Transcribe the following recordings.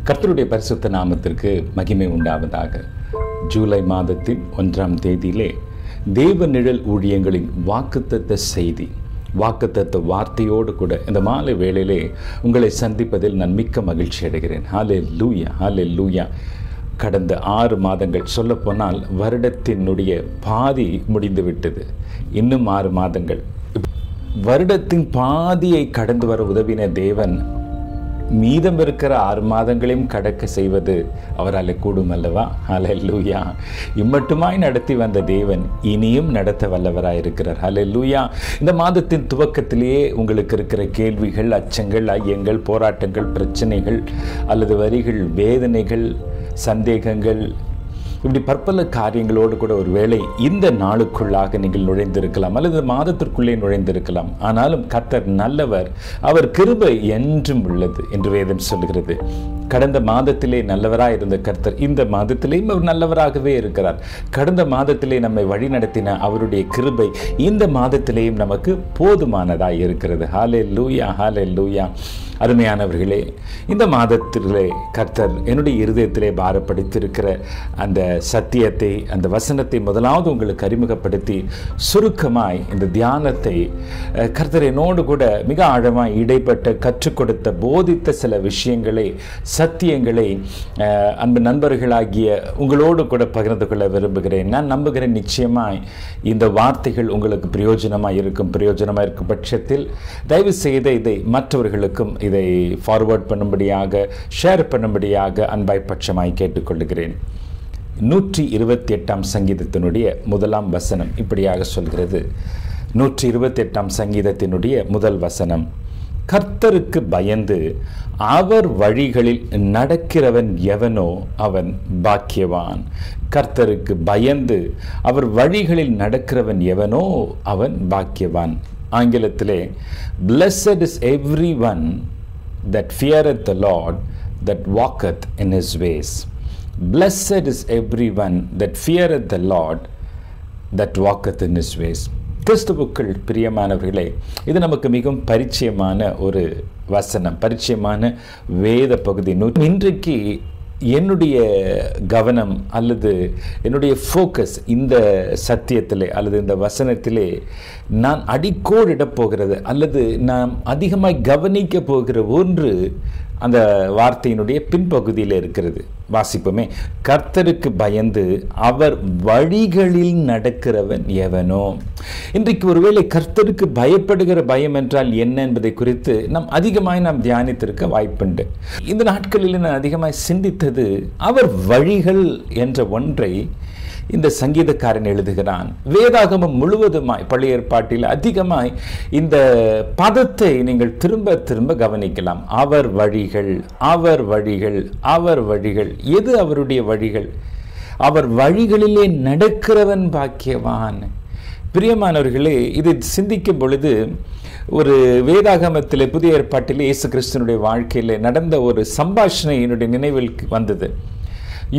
கர்த்தருடைய பரிசுத்த நாமத்திற்கு மகிமை உண்டாவதாக. ஜூலை மாதத்தின் 1ஆம் தேதியிலே தேவ நிழல் ஊழியங்களின் வாக்குத்தத்த செய்தி, வாக்குத்தத்த வார்த்தையோடு கூட இந்த மாலை வேளையிலே உங்களை சந்திப்பதில் நான் மிக்க மகிழ்ச்சி அடைகிறேன். ஹல்லேலூயா, ஹல்லேலூயா. கடந்த 6 மாதங்கள், சொல்லப்போனால் வருடத்தினுடைய பாதி முடிந்துவிட்டது. இன்னும் 6 மாதங்கள். வருடத்தின் பாதியை கடந்து வர உதவின தேவன் மீதம் இருக்கிற 6 மாதங்களையும் கடக்க செய்வது அவரால் கூடும் அல்லவா? ஹல்லேலூயா. இம்மட்டுமாய் நடத்தி வந்த தேவன் இனியும் நடத்த வல்லவராய் இருக்கிறார். ஹல்லேலூயா. இந்த மாதத்தின் துவக்கத்திலேயே உங்களுக்கு இருக்கிற கேள்விகள், அச்சங்கள், ஐயங்கள், போராட்டங்கள், பிரச்சனைகள் அல்லது வரிகள், வேதனைகள், சந்தேகங்கள், இப்படி பற்பல காரியங்களோடு கூட ஒரு வேளை இந்த நாளுக்குள்ளாக நீங்கள் நுழைந்திருக்கலாம் அல்லது மாதத்திற்குள்ளே நுழைந்திருக்கலாம். ஆனாலும் கர்த்தர் நல்லவர், அவர் கிருபை என்றும் உள்ளது என்று வேதம் சொல்கிறது. கடந்த மாதத்திலே நல்லவராக இருந்த கர்த்தர் இந்த மாதத்திலேயும் அவர் நல்லவராகவே இருக்கிறார். கடந்த மாதத்திலே நம்மை வழி நடத்தின அவருடைய கிருபை இந்த மாதத்திலேயும் நமக்கு போதுமானதாய் இருக்கிறது. ஹல்லேலூயா, ஹல்லேலூயா. அருமையானவர்களே, இந்த மாதத்திலே கர்த்தர் என்னுடைய இருதயத்திலே பாரப்படுத்தியிருக்கிற அந்த சத்தியத்தை, அந்த வசனத்தை முதலாவது உங்களுக்கு அறிமுகப்படுத்தி சுருக்கமாய் இந்த தியானத்தை கர்த்தர் என்னோடு கூட மிக ஆழமாய் இடைப்பட்ட கற்றுக் கொடுத்த, போதித்த சில விஷயங்களை, சத்தியங்களை அன்பு நண்பர்களாகிய உங்களோடு கூட பகிர்ந்து கொள்ள விரும்புகிறேன். நான் நம்புகிறேன் நிச்சயமாய் இந்த வார்த்தைகள் உங்களுக்கு பிரயோஜனமாக இருக்கும். பிரயோஜனமாக இருக்கும் பட்சத்தில் தயவு செய்து இதை மற்றவர்களுக்கும் இதை ஃபார்வர்ட் பண்ணும்படியாக, ஷேர் பண்ணும்படியாக அன்பாய் பட்சமாய் கேட்டுக்கொள்கிறேன். 128ஆம் சங்கீதத்தினுடைய 1ஆம் வசனம் இப்படியாக சொல்கிறது. 128ஆம் சங்கீதத்தினுடைய 1 வசனம்: கர்த்தருக்கு பயந்து அவர் வழிகளில் நடக்கிறவன் எவனோ அவன் பாக்கியவான். கர்த்தருக்கு பயந்து அவர் வழிகளில் நடக்கிறவன் எவனோ அவன் பாக்கியவான். ஆங்கிலத்திலே blessed is everyone that feareth the Lord, that walketh in his ways. Blessed is everyone that feareth the Lord, that walketh in his ways. கிறிஸ்துவுக்குள் பிரியமானவர்களே, இது நமக்கு மிகவும் பரிச்சயமான ஒரு வசனம், பரிச்சயமான வேத பகுதி. இன்றைக்கு என்னுடைய கவனம் அல்லது என்னுடைய ஃபோக்கஸ் இந்த சத்தியத்திலே அல்லது இந்த வசனத்திலே நான் அடிக்கோடிடப் போகிறது அல்லது நாம் அதிகமாக கவனிக்க போகிற ஒன்று அந்த வார்த்தையினுடைய பின்பகுதியில் இருக்கிறது. வாசிப்போமே. கர்த்தருக்கு பயந்து அவர் வழிகளில் நடக்கிறவன் எவனோ. இன்றைக்கு ஒருவேளை கர்த்தருக்கு பயப்படுகிற பயம் என்றால் என்ன என்பதை குறித்து நாம் தியானித்திருக்க வாய்ப்புண்டு. இந்த நாட்களில் நான் அதிகமாய் சிந்தித்தது, அவர் வழிகள் என்ற ஒன்றை இந்த சங்கீதக்காரன் எழுதுகிறான். வேதாகமம் முழுவதுமாய், பழைய ஏற்பாட்டில் அதிகமாய் இந்த பதத்தை நீங்கள் திரும்ப திரும்ப கவனிக்கலாம். அவர் வழிகள், அவர் வழிகள், அவர் வழிகள். எது அவருடைய வழிகள்? அவர் வழிகளிலே நடக்கிறவன் பாக்கியவான். பிரியமானவர்களே, இதை சிந்திக்கும் பொழுது ஒரு வேதாகமத்தில், புதிய ஏற்பாட்டில் இயேசு கிறிஸ்துனுடைய வாழ்க்கையில் நடந்த ஒரு சம்பாஷணை என்னுடைய நினைவில் வந்தது.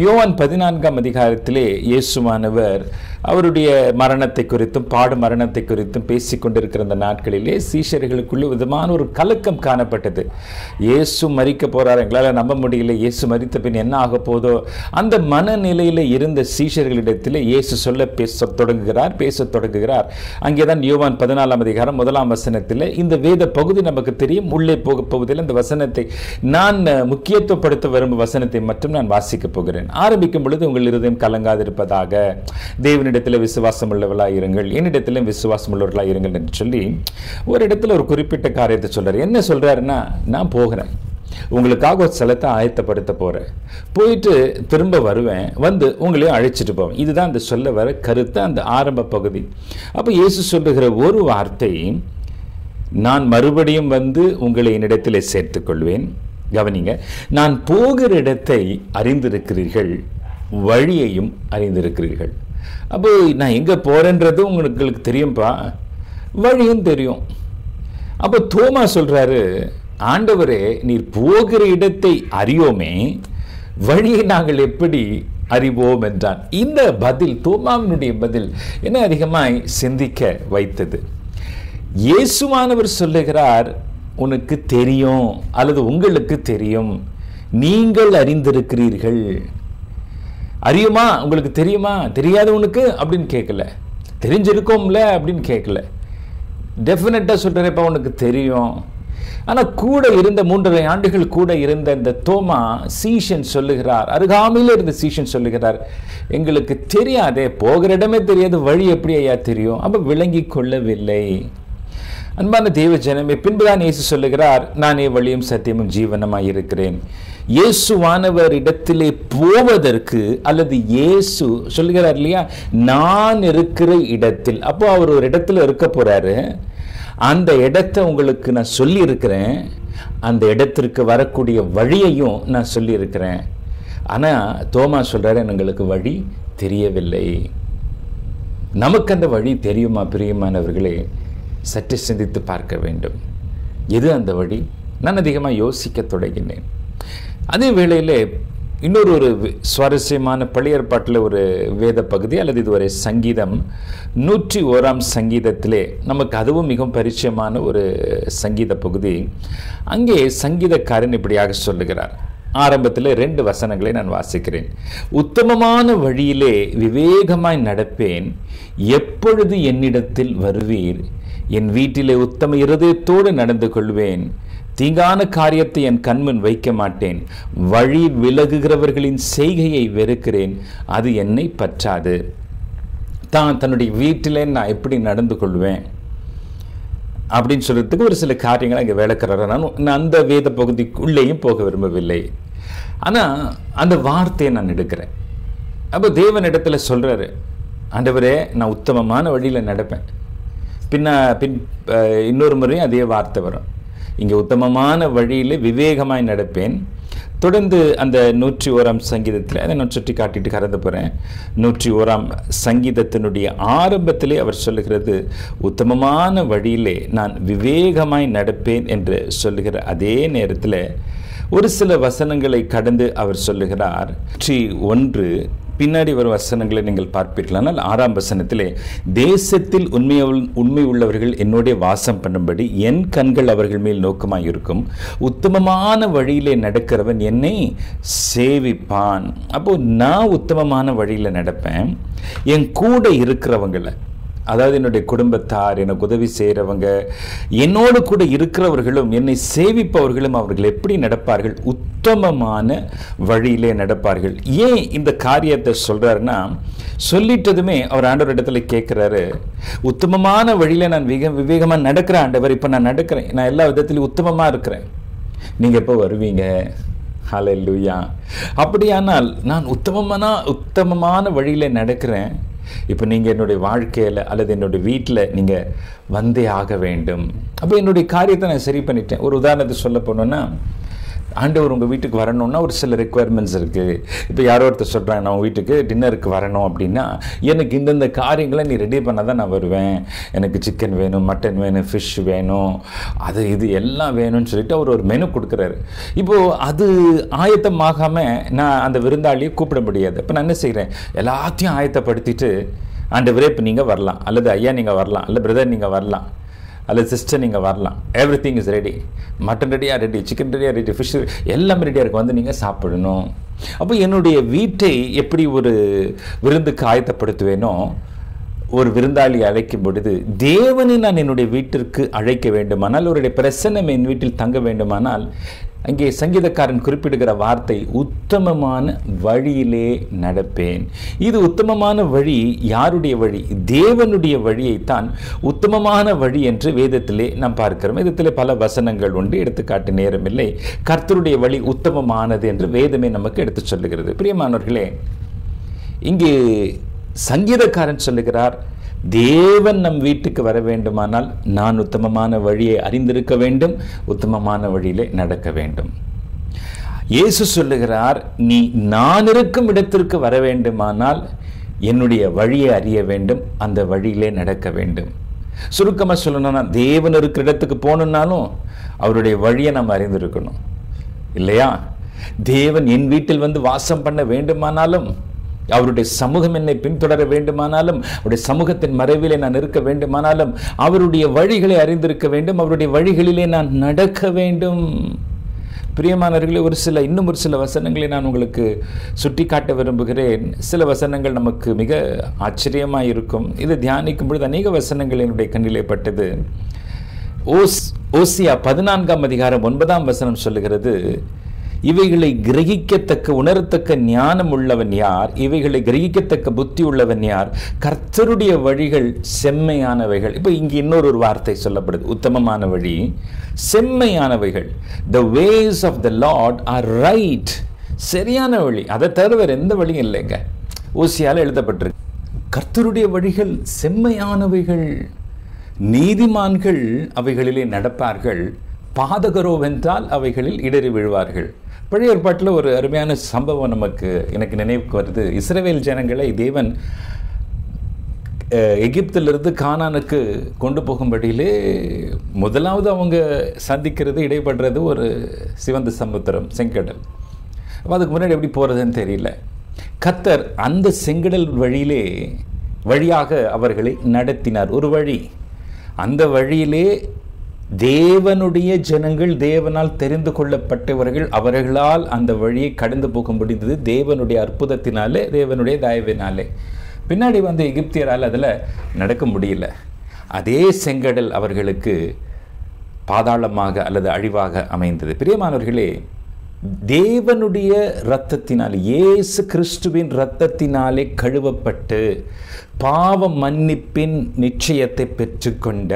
யோவான் 14ஆம் அதிகாரத்திலே இயேசுவானவர் அவருடைய மரணத்தை குறித்தும் பாடு மரணத்தை குறித்தும் பேசிக் கொண்டிருக்கிற அந்த நாட்களிலே சீஷர்களுக்குள்ளே விதமான ஒரு கலக்கம் காணப்பட்டது. இயேசு மரிக்க போறார், எங்களால் நம்ப முடியல, இயேசு மரித்த பின் என்ன ஆக போதோ, அந்த மனநிலையில் இருந்த சீஷர்களிடத்தில் இயேசு பேசத் தொடங்குகிறார். அங்கேதான் யோவான் 14ஆம் அதிகாரம் 1ஆம் வசனத்தில் இந்த வேத பகுதி நமக்கு தெரியும். உள்ளே போக போவதில் இந்த வசனத்தை நான் முக்கியத்துவப்படுத்த விரும்பும் வசனத்தை மட்டும் நான் வாசிக்கப் போகிறேன். ஆரம்பிக்கும் பொழுது, உங்கள் இருதயம் கலங்காதிருப்பதாக, தேவனிடத்தில் விசுவாசம் உள்ளவர்களாக இருங்கள், என்னிடத்திலும் விசுவாசம் உள்ளவர்களாக இருங்கள் என்று சொல்லி ஒரு இடத்துல ஒரு குறிப்பிட்ட காரியத்தை சொல்றாரு. என்ன சொல்றாருன்னா, நான் போகிறேன், உங்களுக்காக ஒரு ஸ்தலத்தை ஆயத்தப்படுத்த போறேன், போயிட்டு திரும்ப வருவேன், வந்து உங்களையும் அழைச்சிட்டு போவேன். இதுதான் அந்த சொல்ல வர கருத்து, அந்த ஆரம்ப பகுதி. அப்போ இயேசு சொல்லுகிற ஒரு வார்த்தை, நான் மறுபடியும் வந்து உங்களை என்னிடத்திலே சேர்த்துக் கொள்வேன். கவனிங்க, நான் போகிற இடத்தை அறிந்திருக்கிறீர்கள், வழியையும் அறிந்திருக்கிறீர்கள். அப்போ நான் எங்கே போகிறேன்றது உங்களுக்கு தெரியும்பா, வழியும் தெரியும். அப்போ தோமா சொல்கிறாரு, ஆண்டவரே, நீர் போகிற இடத்தை அறியோமே, வழியை நாங்கள் எப்படி அறிவோம் என்றான். இந்த பதில், தோமாவினுடைய பதில் என்ன அதிகமாய் சிந்திக்க வைத்தது. இயேசுவானவர் சொல்லுகிறார், உனக்கு தெரியும் அல்லது உங்களுக்கு தெரியும், நீங்கள் அறிந்திருக்கிறீர்கள். அறியுமா, உங்களுக்கு தெரியுமா, தெரியாதவனுக்கு அப்படின்னு கேட்கல, தெரிஞ்சிருக்கோம்ல அப்படின்னு கேட்கல, டெஃபினட்டாக சொல்கிறப்ப உனக்கு தெரியும். ஆனால் கூட இருந்த 3.5 ஆண்டுகள் கூட இருந்த இந்த தோமா சீஷன் சொல்லுகிறார், அருகாமையில் இருந்த சீஷன் சொல்லுகிறார், எங்களுக்கு தெரியாதே, போகிற இடமே தெரியாது, வழி எப்படி ஐயா தெரியும்? அப்போ விளங்கி கொள்ளவில்லை. அன்பான தேவ ஜனமே, பின்புதான் இயேசு சொல்லுகிறார், நானே வழியும் சத்தியமும் ஜீவனமாய் இருக்கிறேன். இயேசுவானவர் இடத்திலே போவதற்கு, அல்லது இயேசு சொல்லுகிறார் இல்லையா, நான் இருக்கிற இடத்தில், அப்போ அவர் ஒரு இடத்துல இருக்க போறாரு, அந்த இடத்தை உங்களுக்கு நான் சொல்லி இருக்கிறேன், அந்த இடத்திற்கு வரக்கூடிய வழியையும் நான் சொல்லி இருக்கிறேன். ஆனால் தோமா சொல்றாரு, எங்களுக்கு வழி தெரியவில்லை. நமக்கு அந்த வழி தெரியுமா பிரியமானவர்களே? சற்று சிந்தித்து பார்க்க வேண்டும். எது அந்த வழி? நான் அதிகமாக யோசிக்க தொடங்கினேன். அதே வேளையில் இன்னொரு சுவாரஸ்யமான பழைய ஏற்பாட்டில் ஒரு வேத பகுதி, அல்லது இதுவரை சங்கீதம் 101ஆம் சங்கீதத்திலே நமக்கு அதுவும் மிகவும் பரிச்சயமான ஒரு சங்கீத பகுதி. அங்கே சங்கீதக்காரன் இப்படியாக சொல்லுகிறார். ஆரம்பத்தில் 2 வசனங்களை நான் வாசிக்கிறேன். உத்தமமான வழியிலே விவேகமாய் நடப்பேன், எப்பொழுது என்னிடத்தில் வருவீர்? என் வீட்டிலே உத்தம இருதயத்தோடு நடந்து கொள்வேன், தீங்கான காரியத்தை என் கண்முன் வைக்க மாட்டேன், வழி விலகுகிறவர்களின் செய்கையை வெறுக்கிறேன், அது என்னை பற்றாது. தன்னுடைய வீட்டிலே நான் எப்படி நடந்து கொள்வேன் அப்படின்னு சொல்றதுக்கு ஒரு சில காரியங்கள் அங்கே விளக்குறாரு. நான் அந்த வேத பகுதிக்குள்ளேயும் போக விரும்பவில்லை. ஆனால் அந்த வார்த்தையை நான் எடுக்கிறேன். அப்போ தேவனிடத்தில் சொல்றாரு, ஆண்டவரே நான் உத்தமமான வழியில் நடப்பேன். இன்னொரு முறையும் அதே வார்த்தை வரும். இங்கே உத்தமமான வழியில் விவேகமாய் நடப்பேன். தொடர்ந்து அந்த 101ஆம் சங்கீதத்தில் அதை நான் சுட்டி காட்டிட்டு கடந்து போகிறேன். 101ஆம் சங்கீதத்தினுடைய ஆரம்பத்திலே அவர் சொல்லுகிறது, உத்தமமான வழியிலே நான் விவேகமாய் நடப்பேன் என்று சொல்லுகிற அதே நேரத்தில் ஒரு சில வசனங்களை கடந்து அவர் சொல்லுகிறார். 101 பின்னாடி வரும் வசனங்களை நீங்கள் பார்ப்பீர்களானால் 6ஆம் வசனத்திலே, தேசத்தில் உண்மை உள்ளவர்கள் என்னுடைய வாசம் பண்ணும்படி என் கண்கள் அவர்கள் மேல் நோக்கமாக இருக்கும், உத்தமமான வழியிலே நடக்கிறவன் என்னை சேவிப்பான். அப்போ நான் உத்தமமான வழியில் நடப்பேன். என் கூட இருக்கிறவங்களை, அதாவது என்னுடைய குடும்பத்தார், எனக்கு உதவி செய்கிறவங்க, என்னோடு கூட இருக்கிறவர்களும், என்னை சேவிப்பவர்களும் அவர்கள் எப்படி நடப்பார்கள்? உத்தமமான வழியிலே நடப்பார்கள். ஏன் இந்த காரியத்தை சொல்றாருன்னா, சொல்லிட்டதுமே அவர் ஆண்டவர் இடத்துல கேட்கிறாரு, உத்தமமான வழியில நான் விவேகமாக நடக்கிறேன் ஆண்டவர், இப்போ நான் நடக்கிறேன், நான் எல்லா விதத்திலையும் உத்தமமாக இருக்கிறேன், நீங்கள் எப்போ வருவீங்க? ஹல்லேலூயா. அப்படியானால் நான் உத்தமமான வழியில் நடக்கிறேன், இப்போ நீங்கள் என்னுடைய வாழ்க்கையில் அல்லது என்னுடைய வீட்டில் நீங்கள் வந்தே ஆக வேண்டும். அப்போ என்னுடைய காரியத்தை நான் சரி பண்ணிட்டேன். ஒரு உதாரணத்தை சொல்ல போனோன்னா, ஆண்டவர் உங்கள் வீட்டுக்கு வரணும்னா ஒரு சில ரெக்குவயர்மெண்ட்ஸ் இருக்குது. இப்போ யாரோ ஒருத்தர் சொல்கிறாங்க, நான் உங்கள் வீட்டுக்கு டின்னருக்கு வரணும் அப்படின்னா, எனக்கு இந்தந்த காரியங்களை நீ ரெடி பண்ணால் தான் நான் வருவேன், எனக்கு சிக்கன் வேணும், மட்டன் வேணும், ஃபிஷ் வேணும், அது இது எல்லாம் வேணும்னு சொல்லிட்டு அவர் ஒரு மெனு கொடுக்குறாரு. இப்போது அது ஆயத்தமாகாமல் நான் அந்த விருந்தாளியை கூப்பிட முடியாது. இப்போ நான் என்ன செய்கிறேன், எல்லாத்தையும் ஆயத்தப்படுத்திட்டு, ஆண்டவரே இப்போ நீங்கள் வரலாம், அல்லது ஐயா நீங்கள் வரலாம், அல்லது பிரதர் நீங்கள் வரலாம், அல்லது சிஸ்டர் நீங்கள் வரலாம், every thing is ready, mutton ரெடியாக ரெடி, சிக்கன் ரெடியாக ரெடி, ஃபிஷ் எல்லாமே ரெடியாக இருக்குது, வந்து நீங்கள் சாப்பிடணும். அப்போ என்னுடைய வீட்டை எப்படி ஒரு விருந்துக்கு ஆயத்தப்படுத்துவேனோ, ஒரு விருந்தாளி அழைக்கும் பொழுது தேவனை நான் என்னுடைய வீட்டிற்கு அழைக்க வேண்டுமானால், அவருடைய பிரசன்னம் என் வீட்டில் தங்க வேண்டுமானால், அங்கே சங்கீதக்காரன் குறிப்பிடுகிற வார்த்தை உத்தமமான வழியிலே நடப்பேன். இது உத்தமமான வழி யாருடைய வழி? தேவனுடைய வழியைத்தான் உத்தமமான வழி என்று வேதத்திலே நாம் பார்க்கிறோம். வேதத்திலே பல வசனங்கள் உண்டு, எடுத்துக்காட்டு நேரமில்லை. கர்த்தருடைய வழி உத்தமமானது என்று வேதமே நமக்கு எடுத்து சொல்லுகிறது. பிரியமானவர்களே, இங்கே சங்கீதக்காரன் சொல்லுகிறார், தேவன் நம் வீட்டுக்கு வர வேண்டுமானால் நான் உத்தமமான வழியை அறிந்திருக்க வேண்டும், உத்தமமான வழியிலே நடக்க வேண்டும். இயேசு சொல்லுகிறார், நீ நான் இருக்கும் இடத்திற்கு வர வேண்டுமானால் என்னுடைய வழியை அறிய வேண்டும், அந்த வழியிலே நடக்க வேண்டும். சுருக்கமாக சொல்லணும்னா, தேவன் இருக்கிற இடத்துக்கு போகணுன்னாலும் அவருடைய வழியை நம்ம அறிந்திருக்கணும் இல்லையா? தேவன் என் வீட்டில் வந்து வாசம் பண்ண வேண்டுமானாலும், அவருடைய சமூகம் என்னை பின்தொடர வேண்டுமானாலும், அவருடைய சமூகத்தின் மறைவிலே நான் இருக்க வேண்டுமானாலும், அவருடைய வழிகளை அறிந்திருக்க வேண்டும், அவருடைய வழிகளிலே நான் நடக்க வேண்டும். பிரியமானவர்களே, இன்னும் ஒரு சில வசனங்களை நான் உங்களுக்கு சுட்டி காட்ட விரும்புகிறேன். சில வசனங்கள் நமக்கு மிக ஆச்சரியமாக இருக்கும். இதை தியானிக்கும் பொழுது அநேக வசனங்கள் என்னுடைய கண்ணிலே பட்டது. ஓசியா 14ஆம் அதிகாரம் 9ஆம் வசனம் சொல்லுகிறது, இவைகளை கிரகிக்கத்தக்க உணரத்தக்க ஞானம் உள்ளவன் யார்? இவைகளை கிரகிக்கத்தக்க புத்தி உள்ளவன் யார்? கர்த்தருடைய வழிகள் செம்மையானவைகள். இப்போ இங்கே இன்னொரு வார்த்தை சொல்லப்படுது, உத்தமமான வழி, செம்மையானவைகள். The ways of the Lord are right. சரியான வழி, அதை தவிர வேறு எந்த வழியும் இல்லைங்க. ஓசியால எழுதப்பட்டிருக்கு, கர்த்தருடைய வழிகள் செம்மையானவைகள், நீதிமான்கள் அவைகளிலே நடப்பார்கள், பாதகரோவென்றால் அவைகளில் இடறி விழுவார்கள். பழைய ஏற்பாட்டில் ஒரு அருமையான சம்பவம் எனக்கு நினைவுக்கு வருது. இஸ்ரவேல் ஜனங்களை தேவன் எகிப்திலிருந்து கானானுக்கு கொண்டு போகும்படியிலே முதலாவது அவங்க சந்திக்கிறது, இடைப்படுறது ஒரு சிவந்த சமுத்திரம், செங்கடல். அப்போ அதுக்கு முன்னாடி எப்படி போகிறதுன்னு தெரியல. கர்த்தர் அந்த செங்கடல் வழியாக அவர்களை நடத்தினார். ஒரு வழி, அந்த வழியிலே தேவனுடைய ஜனங்கள், தேவனால் தெரிந்து கொள்ளப்பட்டவர்கள், அவர்களால் அந்த வழியை கடந்து போக முடிந்தது தேவனுடைய அற்புதத்தினாலே, தேவனுடைய தயவினாலே. பின்னாடி எகிப்தியரால் அதில் நடக்க முடியல. அதே செங்கடல் அவர்களுக்கு பாதாளமாக அல்லது அழிவாக அமைந்தது. பிரியமானவர்களே, தேவனுடைய இரத்தத்தினாலே, இயேசு கிறிஸ்துவின் இரத்தத்தினாலே கழுவப்பட்டு பாவ மன்னிப்பின் நிச்சயத்தை பெற்றுக்கொண்ட,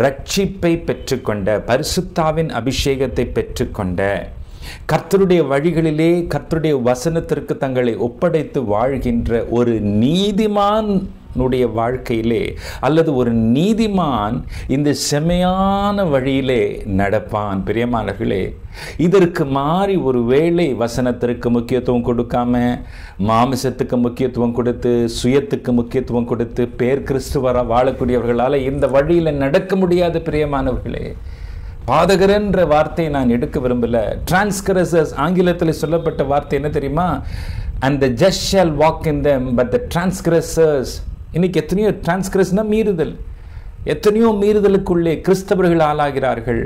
ரட்சிப்பை பெற்றுக்கொண்ட, பரிசுத்தாவின் அபிஷேகத்தை பெற்றுக்கொண்ட, கர்த்தருடைய வழிகளிலே கர்த்தருடைய வசனத்திற்கு தங்களை ஒப்படைத்து வாழ்கின்ற ஒரு நீதிமானுடைய வாழ்க்கையிலே அல்லது ஒரு நீதிமான் இந்த செம்மையான வழியிலே நடப்பான். பிரியமானவர்களே, இதற்கு மாறி ஒரு வேளை வசனத்திற்கு முக்கியத்துவம் கொடுக்காம, மாமிசத்துக்கு முக்கியத்துவம் கொடுத்து, சுயத்துக்கு முக்கியத்துவம் கொடுத்து பேர் கிறிஸ்துவராக வாழக்கூடியவர்களால் இந்த வழியில் நடக்க முடியாது. பிரியமானவர்களே, பாதகர் என்ற வார்த்தையை நான் எடுக்க விரும்பல. டிரான்ஸ்கிரசர்ஸ், ஆங்கிலத்தில் சொல்லப்பட்ட வார்த்தை என்ன தெரியுமா? and the just shall walk in them but the transgressors. இன்னைக்கு எத்தனையோ டிரான்ஸ்கிரஸ்னா மீறுதல், எத்தனையோ மீறுதலுக்குள்ளே கிறிஸ்தவர்கள் ஆளாகிறார்கள்.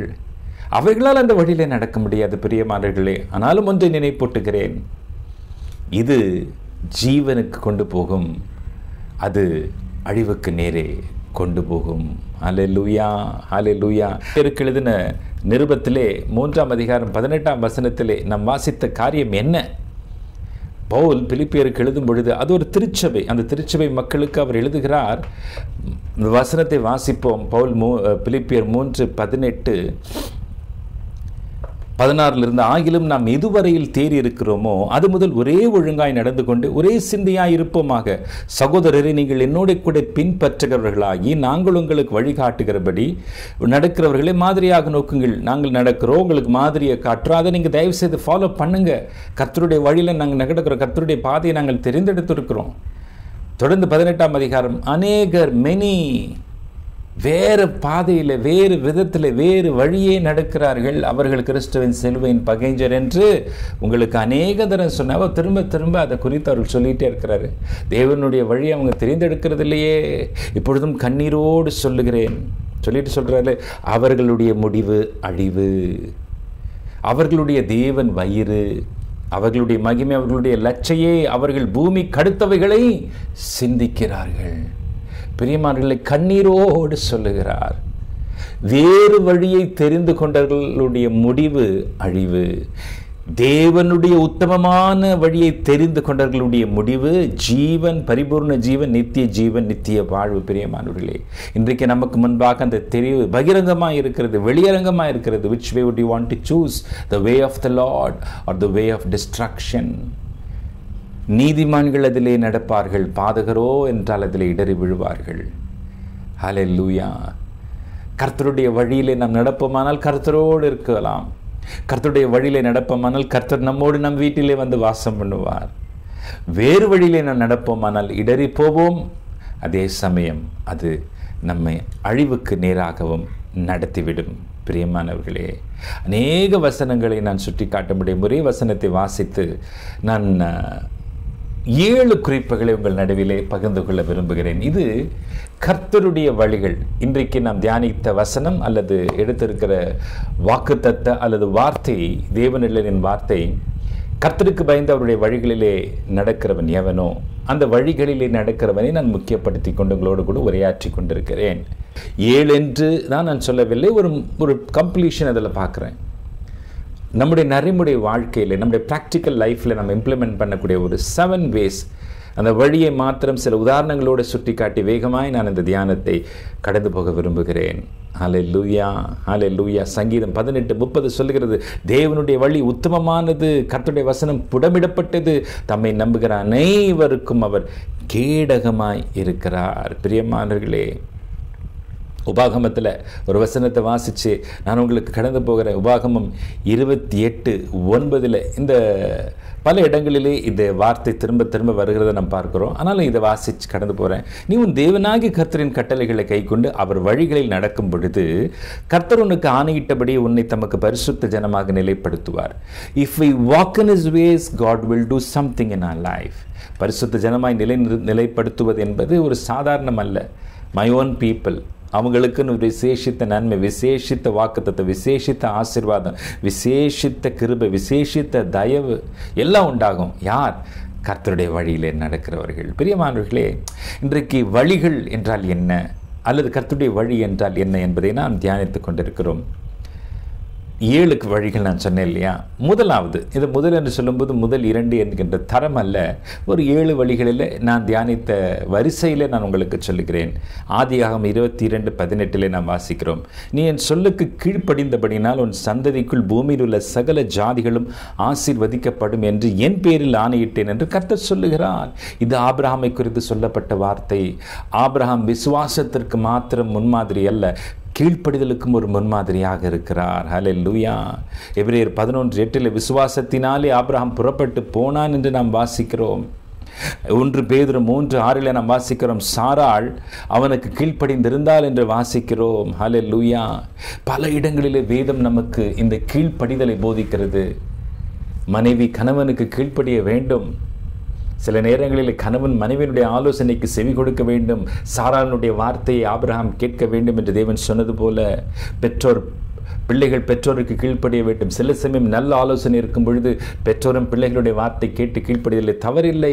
அவர்களால் அந்த வழியிலே நடக்க முடியாது. பிரியமானவர்களே, ஆனாலும் ஒன்றை நினைப்பூட்டுகிறேன், இது ஜீவனுக்கு கொண்டு போகும், அது அழிவுக்கு நேரே கொண்டு போகும். ஹல்லேலூயா, ஹல்லேலூயா. எழுதின நிருபத்திலே 3ஆம் அதிகாரம் 18ஆம் வசனத்திலே நாம் வாசித்த காரியம் என்ன? பவுல் பிலிப்பியருக்கு எழுதும் பொழுது அது ஒரு திருச்சபை, அந்த திருச்சபை மக்களுக்கு அவர் எழுதுகிறார். வசனத்தை வாசிப்போம். பவுல் பிலிப்பியர் 3:18 16 ஆகிலும் நாம் எதுவரையில் தேறி இருக்கிறோமோ அது முதல் ஒரே ஒழுங்காய் நடந்து கொண்டு ஒரே சிந்தையாய் இருப்போமாக. சகோதரரை, நீங்கள் என்னோட கூட பின்பற்றுகிறவர்களாகி நாங்கள் உங்களுக்கு வழிகாட்டுகிறபடி நடக்கிறவர்களை மாதிரியாக நோக்குங்கள். நாங்கள் நடக்கிறோம், உங்களுக்கு மாதிரியை காட்டுறோம், அதை நீங்கள் தயவு செய்து ஃபாலோ பண்ணுங்க. கர்த்தருடைய வழியில் நாங்கள் நடக்கிறோம், கர்த்தருடைய பாதையை நாங்கள் தெரிந்தெடுத்திருக்கிறோம். தொடர்ந்து 18ஆம் அதிகாரம், அநேகர் வேறு பாதையில், வேறு விதத்தில், வேறு வழியே நடக்கிறார்கள், அவர்கள் கிறிஸ்துவின் சிலுவையின் பகைஞர் என்று உங்களுக்கு அநேக தரம் சொன்ன திரும்ப திரும்ப அதை குறித்து அவர்கள் சொல்லிகிட்டே இருக்கிறாரு. தேவனுடைய வழியை அவங்க தெரிந்தெடுக்கிறது இல்லையே. இப்பொழுதும் கண்ணீரோடு சொல்லிட்டு சொல்கிறாரு, அவர்களுடைய முடிவு அழிவு, அவர்களுடைய தேவன் வயிறு, அவர்களுடைய மகிமை, அவர்களுடைய லட்சையே, அவர்கள் பூமி கடுத்தவைகளை சிந்திக்கிறார்கள். பிரியமானவர்களை, கண்ணீரோடு சொல்லுகிறார், வேறு வழியை தெரிந்து கொண்டவர்களுடைய முடிவு அழிவு, தேவனுடைய உத்தமமான வழியை தெரிந்து கொண்டவர்களுடைய முடிவு ஜீவன், பரிபூர்ண ஜீவன், நித்திய ஜீவன், நித்திய வாழ்வு. பிரியமானவர்களே, இன்றைக்கு நமக்கு முன்பாக அந்த தெரிவு பகிரங்கமாக இருக்கிறது, வெளியரங்கமாக இருக்கிறது. which way would you want to choose, the way of the Lord or the way of destruction? நீதிமான்கள் அதிலே நடப்பார்கள், பாதகரோ என்றால் அதிலே இடறி விழுவார்கள். ஹல்லேலூயா. கர்த்தருடைய வழியிலே நாம் நடப்போமானால் கர்த்தரோடு இருக்கலாம். கர்த்தருடைய வழியிலே நடப்போமானால் கர்த்தர் நம்மோடு நம் வீட்டிலே வந்து வாசம் பண்ணுவார். வேறு வழியிலே நாம் நடப்போமானால் இடறி போவோம். அதே சமயம் அது நம்மை அழிவுக்கு நேராகவும் நடத்திவிடும். பிரியமானவர்களே, அநேக வசனங்களை நான் சுட்டி காட்ட முடியும். ஒரே வசனத்தை வாசித்து நான் 7 குறிப்புகளை உங்கள் நடுவிலே பகிர்ந்து கொள்ள விரும்புகிறேன். இது கர்த்தருடைய வழிகள். இன்றைக்கு நாம் தியானித்த வசனம் அல்லது எடுத்திருக்கிற வாக்குத்தத்த அல்லது வார்த்தை, தேவனின் வார்த்தை, கர்த்தருக்கு பயந்து அவருடைய வழிகளிலே நடக்கிறவன் எவனோ அந்த வழிகளிலே நடக்கிறவனை நான் முக்கியப்படுத்தி கொண்டு உங்களோடு கூட உரையாற்றி கொண்டிருக்கிறேன். 7 என்று தான் நான் சொல்லவில்லை, ஒரு கம்ப்ளீஷன் அதில் பார்க்குறேன். நம்முடைய நடைமுறை வாழ்க்கையில், நம்முடைய ப்ராக்டிக்கல் லைஃப்பில் நம்ம இம்ப்ளிமெண்ட் பண்ணக்கூடிய ஒரு 7 ways, அந்த வழியை மாத்திரம் சில உதாரணங்களோடு சுட்டி காட்டி வேகமாய் நான் இந்த தியானத்தை கடந்து போக விரும்புகிறேன். ஹல்லேலூயா, ஹல்லேலூயா. சங்கீதம் 18:30 சொல்லுகிறது, தேவனுடைய வழி உத்தமமானது, கர்த்தருடைய வசனம் புடமிடப்பட்டது, தம்மை நம்புகிற அனைவருக்கும் அவர் கேடகமாய் இருக்கிறார். பிரியமானவர்களே, உபாகமத்தில் ஒரு வசனத்தை வாசித்து நான் உங்களுக்கு கடந்து போகிறேன். உபாகமம் 28:9 இந்த பல இடங்களிலே இந்த வார்த்தை திரும்ப திரும்ப வருகிறத நம்ம பார்க்குறோம். ஆனாலும் இதை வாசித்து கடந்து போகிறேன். நீ உன் தேவனாகிய கர்த்தரின் கட்டளைகளை கைக்கொண்டு அவர் வழிகளில் நடக்கும் பொழுது கர்த்தர் உனக்கு ஆணையிட்டபடி உன்னை தமக்கு பரிசுத்த ஜனமாக நிலைப்படுத்துவார். If we walk in his ways, God will do something in our life. பரிசுத்த ஜனமாய் நிலைப்படுத்துவது என்பது ஒரு சாதாரணம் அல்ல. மை ஓன் பீப்புள், அவங்களுக்குன்னு விசேஷித்த நன்மை, விசேஷித்த வாக்குத்தத்தை, விசேஷித்த ஆசீர்வாதம், விசேஷித்த கிருபை, விசேஷித்த தயவு எல்லாம் உண்டாகும். யார்? கர்த்தருடைய வழியிலே நடக்கிறவர்கள். பிரியமானவர்களே, இன்றைக்கு வழிகள் என்றால் என்ன அல்லது கர்த்தருடைய வழி என்றால் என்ன என்பதை நாம் தியானித்துக் கொண்டிருக்கிறோம். 7 வழிகள் நான் சொன்னேன் இல்லையா? முதலாவது, இது முதல் என்று சொல்லும்போது முதல் 2 என்கின்ற தரம் அல்ல, ஒரு 7 வழிகளில் நான் தியானித்த வரிசையில் நான் உங்களுக்கு சொல்லுகிறேன். ஆதியாகமம் 22:18 நாம் வாசிக்கிறோம், நீ என் சொல்லுக்கு கீழ்ப்படிந்தபடினால் உன் சந்ததிக்குள் பூமியில் உள்ள சகல ஜாதிகளும் ஆசீர்வதிக்கப்படும் என்று என் பேரில் ஆணையிட்டேன் என்று கர்த்தர் சொல்லுகிறார். இது ஆபிரகாமை குறித்து சொல்லப்பட்ட வார்த்தை. ஆபிரகாம் விசுவாசத்திற்கு மாத்திரம் முன்மாதிரி அல்ல, கீழ்ப்படிதலுக்கும் ஒரு முன்மாதிரியாக இருக்கிறார். ஹல்லேலூயா. எபிரேயர் 11:8 விசுவாசத்தினாலே ஆபிரகாம் புறப்பட்டு போனான் என்று நாம் வாசிக்கிறோம். 1 பேதுரு 3:6 நாம் வாசிக்கிறோம், சாராள் அவனுக்கு கீழ்ப்படிந்திருந்தாள் என்று வாசிக்கிறோம். ஹல்லேலூயா. பல இடங்களிலே வேதம் நமக்கு இந்த கீழ்ப்படிதலை போதிக்கிறது. மனைவி கணவனுக்கு கீழ்ப்படிய வேண்டும். சில நேரங்களில் கணவன் மனைவியினுடைய ஆலோசனைக்கு செவி கொடுக்க வேண்டும். சாராளுடைய வார்த்தையை ஆபிரகாம் கேட்க வேண்டும் என்று தேவன் சொன்னது போல பிள்ளைகள் பெற்றோருக்கு கீழ்ப்படிய வேண்டும். சில சமயம் நல்ல ஆலோசனை இருக்கும் பொழுது பெற்றோரும் பிள்ளைகளுடைய வார்த்தை கேட்டு கீழ்ப்படிதலை தவறில்லை.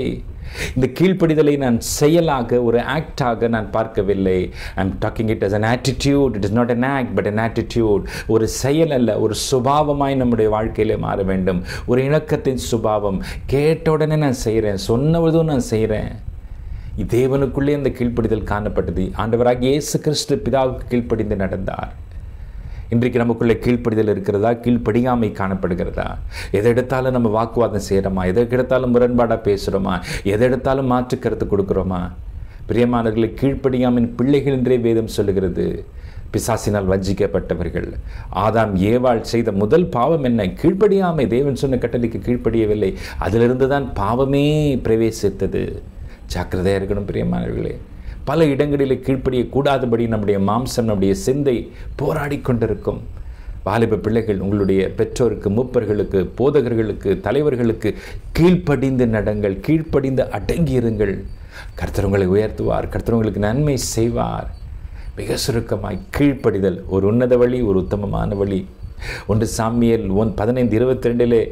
இந்த கீழ்ப்படிதலை நான் செயலாக, ஒரு ஆக்டாக நான் பார்க்கவில்லை. I am talking it as an attitude. It is not an act but an attitude. ஒரு செயல் அல்ல, ஒரு சுபாவமாய் நம்முடைய வாழ்க்கையிலே மாற வேண்டும். ஒரு இணக்கத்தின் சுபாவம். கேட்ட உடனே நான் செய்கிறேன், சொன்னவதும் நான் செய்கிறேன். தேவனுக்குள்ளே அந்த கீழ்ப்படிதல் காணப்பட்டது. ஆண்டவராகிய இயேசு கிறிஸ்து பிதாவுக்கு கீழ்ப்படிந்து நடந்தார். இன்றைக்கு நமக்குள்ளே கீழ்ப்படிதல் இருக்கிறதா? கீழ்ப்படியாமை காணப்படுகிறதா? எதை எடுத்தாலும் நம்ம வாக்குவாதம் செய்கிறோமா? எதை எடுத்தாலும் முரண்பாடாக பேசுகிறோமா? எதை எடுத்தாலும் மாற்று கருத்து கொடுக்குறோமா? பிரியமானவர்களை, கீழ்ப்படியாமின் பிள்ளைகள் என்றே வேதம் சொல்லுகிறது. பிசாசினால் வஞ்சிக்கப்பட்டவர்கள். ஆதாம் ஏவாள் செய்த முதல் பாவம் என்ன? கீழ்ப்படியாமை. தேவன் சொன்ன கட்டளைக்கு கீழ்ப்படியவில்லை. அதிலிருந்து தான் பாவமே பிரவேசித்தது. ஜாக்கிரதையாக இருக்கணும் பிரியமானவர்களே. பல இடங்களில் கீழ்ப்படியக்கூடாதபடி நம்முடைய மாம்சம், நம்முடைய சிந்தை போராடி கொண்டிருக்கும். வாலிப பிள்ளைகள், உங்களுடைய பெற்றோருக்கு, மூப்பர்களுக்கு, போதகர்களுக்கு, தலைவர்களுக்கு கீழ்ப்படிந்து நடங்கள், கீழ்ப்படிந்து அடங்கியிருங்கள். கர்த்தர் உங்களை உயர்த்துவார், கர்த்தர் உங்களுக்கு நன்மை செய்வார். மிக சுருக்கமாய் கீழ்ப்படிதல் ஒரு உன்னத வழி, ஒரு உத்தமமான வழி. 1 சாமுவேல் 15:22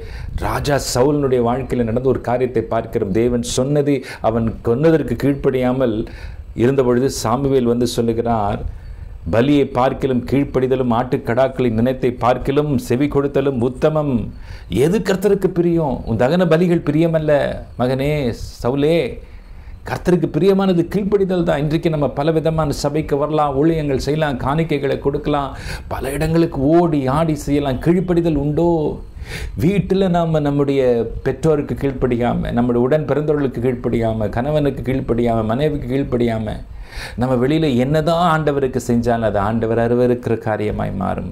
ராஜா சவுலினுடைய வாழ்க்கையில் நடந்த ஒரு காரியத்தை பார்க்கிறோம். தேவன் சொன்னது அவன் கொன்னதற்கு கீழ்ப்படியாமல் இருந்தபொழுது சாமுவேல் வந்து சொல்லுகிறார், பலியை பார்க்கிலும் கீழ்ப்படிதலும் ஆட்டுக்கடாக்களின் நினைத்தை பார்க்கிலும் செவி கொடுத்தலும் உத்தமம். எது கர்த்தருக்கு பிரியம்? உன் தகன பலிகள் பிரியமல்ல மகனே சவுலே. கர்த்தருக்கு பிரியமானது கீழ்ப்படிதல் தான். இன்றைக்கு நம்ம பல விதமான சபைக்கு வரலாம், ஊழியங்கள் செய்யலாம், காணிக்கைகளை கொடுக்கலாம், பல இடங்களுக்கு ஓடி ஆடி செய்யலாம். கீழ்ப்படிதல் உண்டோ? வீட்டில் நாம் நம்முடைய பெற்றோருக்கு கீழ்ப்படியாமல், நம்முடைய உடன் பிறந்தவர்களுக்கு கீழ்ப்படியாமல், கணவனுக்கு கீழ்ப்படியாமல், மனைவிக்கு கீழ்ப்படியாமல், நம்ம வெளியில் என்னதான் ஆண்டவருக்கு செஞ்சாலும் அது ஆண்டவர் அருவருக்கிற காரியமாய் மாறும்.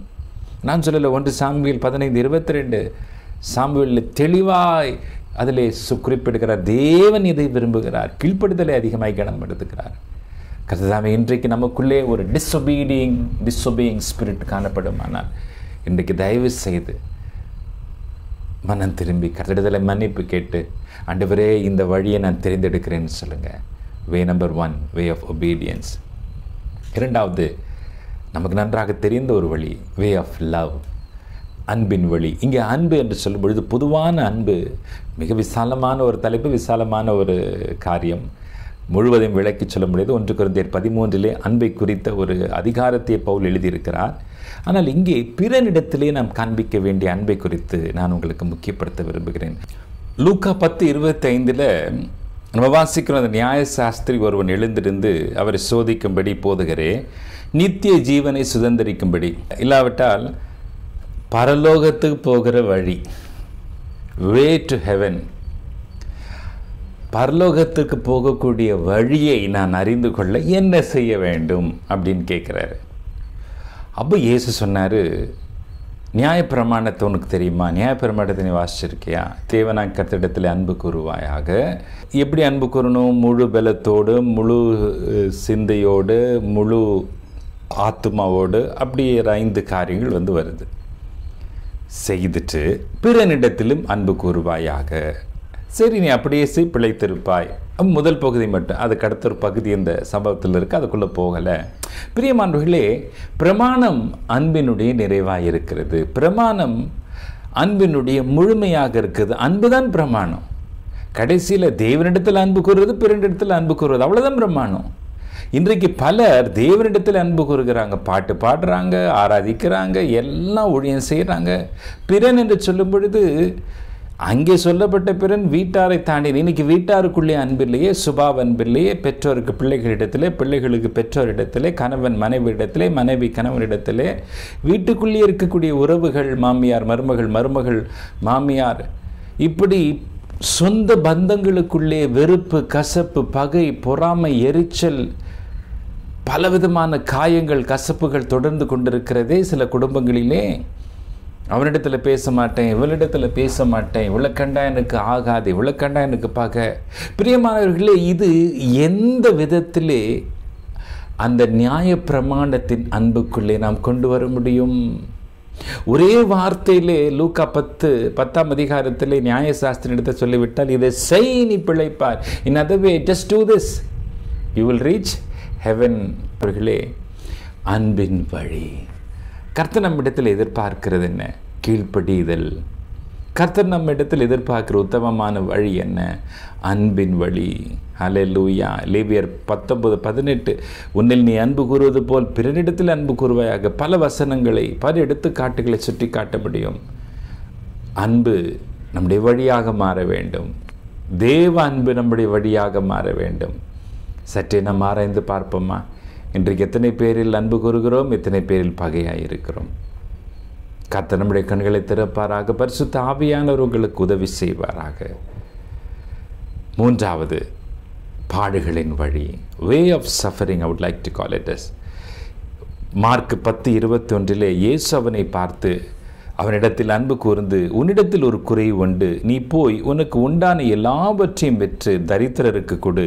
நான் சொல்லலை, 1 சாமுவேல் 15:22 சாமுவேலில் தெளிவாய் அதிலே குறிப்பிடுகிறார். தேவன் இதை விரும்புகிறார், கீழ்ப்படுதலை அதிகமாய் கனம் எடுத்துக்கிறார். கர்த்ததாமே இன்றைக்கு நமக்குள்ளே ஒரு டிஸ்ஒபேயிங் ஸ்பிரிட் காணப்படும். ஆனால் இன்றைக்கு தயவு செய்து மனம் திரும்பி கர்த்தரிடத்தில் மன்னிப்பு கேட்டு, ஆண்டவரே இந்த வழியை நான் தெரிந்தெடுக்கிறேன்னு சொல்லுங்கள். வே நம்பர் 1, வே ஆஃப் ஒபீடியன்ஸ். இரண்டாவது, நமக்கு நன்றாக தெரிந்த ஒரு வழி, வே ஆஃப் லவ், அன்பின் வழி. இங்கே அன்பு என்று சொல்லும் பொழுது பொதுவான அன்பு மிக விசாலமான ஒரு தலைப்பு, விசாலமான ஒரு காரியம், முழுவதையும் விளக்கி சொல்ல முடியாது. 1 கொரிந்தியர் 13 அன்பை குறித்த ஒரு அதிகாரத்தை பவுல் எழுதியிருக்கிறார். ஆனால் இங்கே பிறனிடத்திலே நாம் காண்பிக்க வேண்டிய அன்பை குறித்து நான் உங்களுக்கு முக்கியப்படுத்த விரும்புகிறேன். லூக்கா 10:25 நம்ம வாசிக்கிற அந்த நியாயசாஸ்திரி ஒருவன் எழுந்திருந்து அவரை சோதிக்கும்படி, போதுகிறே நித்திய ஜீவனை சுதந்திரிக்கும்படி, இல்லாவிட்டால் பரலோகத்துக்கு போகிற வழி, வே டு ஹெவன், பரலோகத்துக்கு போகக்கூடிய வழியை நான் அறிந்து கொள்ள என்ன செய்ய வேண்டும் அப்படின்னு கேட்குறாரு. அப்போ இயேசு சொன்னார், நியாயப்பிரமாணத்தை உனக்கு தெரியுமா? நியாயப்பிரமாணத்தை நீ வாசிச்சிருக்கியா? தேவனாய் கர்த்தரிடத்தில் அன்பு கூறுவாயாக. எப்படி அன்பு கூறணும்? முழு பலத்தோடு, முழு சிந்தையோடு, முழு ஆத்மாவோடு, அப்படி 5 காரியங்கள் வருது. செய்துட்டு பிறனிடத்திலும் அன்பு கூறுவாயாக. சரி, நீ அப்படியே பிழைத்திருப்பாய். முதல் பகுதி மட்டும், அதுக்கு அடுத்த ஒரு பகுதி இந்த சம்பவத்தில் இருக்குது, அதுக்குள்ளே போகலை. பிரியமானவர்களே, பிரமாணம் அன்பினுடைய நிறைவாக இருக்கிறது. பிரமாணம் அன்பினுடைய முழுமையாக இருக்குது. அன்புதான் பிரமாணம். கடைசியில் தேவனிடத்தில் அன்பு கூறுவது, பிறனிடத்தில் அன்பு கூறுவது, அவ்வளோதான் பிரமாணம். இன்றைக்கு பலர் தேவனிடத்தில் அன்பு கூறுகிறாங்க, பாட்டு பாடுறாங்க, ஆராதிக்கிறாங்க, எல்லாம் ஊழியம் செய்கிறாங்க. பிறன் என்று சொல்லும் பொழுது அங்கே சொல்லப்பட்ட பிறன் வீட்டாரை தாண்டி, இன்னைக்கு வீட்டாருக்குள்ளே அன்பில்லையே, சுபாவ அன்பில்லையே, பெற்றோருக்கு பிள்ளைகளிடத்திலே, பிள்ளைகளுக்கு பெற்றோரிடத்திலே, கணவன் மனைவியிடத்திலே, மனைவி கணவனிடத்திலே, வீட்டுக்குள்ளே இருக்கக்கூடிய உறவுகள், மாமியார் மருமகள், மருமகள் மாமியார், இப்படி சொந்த பந்தங்களுக்குள்ளே வெறுப்பு, கசப்பு, பகை, பொறாமை, எரிச்சல், பலவிதமான காயங்கள், கசப்புகள் தொடர்ந்து கொண்டிருக்கிறதே சில குடும்பங்களிலே. அவனிடத்தில் பேச மாட்டேன், இவளிடத்தில் பேச மாட்டேன், இவளை கண்டா எனக்கு ஆகாது, இவளை கண்டா எனக்கு பார்க்க. பிரியமானவர்களே, இது எந்த விதத்திலே அந்த நியாய பிரமாணத்தின் அன்புக்குள்ளே நாம் கொண்டு வர முடியும்? ஒரே வார்த்தையிலே லூக்கா 10ஆம் அதிகாரத்திலே நியாயசாஸ்திரியிடத்தை சொல்லிவிட்டால், இதை செய், நீ பிழைப்பார். In other way, just do this, you will reach heaven. அவர்களே, அன்பின் வழி. கர்த்தர் நம்மிடத்தில் எதிர்பார்க்கிறது என்ன? கீழ்ப்படிதல். கர்த்தர் நம்மிடத்தில் எதிர்பார்க்கிற உத்தமமான வழி என்ன? அன்பின் வழி. ஹல்லேலூயா. லேவியர் 19:18 உன்னில் நீ அன்பு கூறுவது போல் பிறனிடத்தில் அன்பு கூறுவாயாக. பல வசனங்களை, பல எடுத்துக்காட்டுகளை சுட்டி காட்ட முடியும். அன்பு நம்முடைய வழியாக மாற வேண்டும். தேவ அன்பு நம்முடைய வழியாக மாற வேண்டும். சற்றே நாம் ஆராய்ந்து பார்ப்போமா? இன்றைக்கு எத்தனை பேரில் அன்பு கூறுகிறோம், எத்தனை பேரில் பகையாக இருக்கிறோம்? கர்த்தர் நம்முடைய கண்களை திறப்பாராக. பரிசுத்த ஆவியானவர் உங்களுக்கு உதவி செய்வாராக. 3வது, பாடுகளின் வழி, way of suffering, I would like to call it as. Mark 10:21 இயேசு அவனை பார்த்து அவனிடத்தில் அன்பு கூர்ந்து, உன்னிடத்தில் ஒரு குறை உண்டு, நீ போய் உனக்கு உண்டான எல்லாவற்றையும் பெற்று தரித்திரருக்கு கொடு,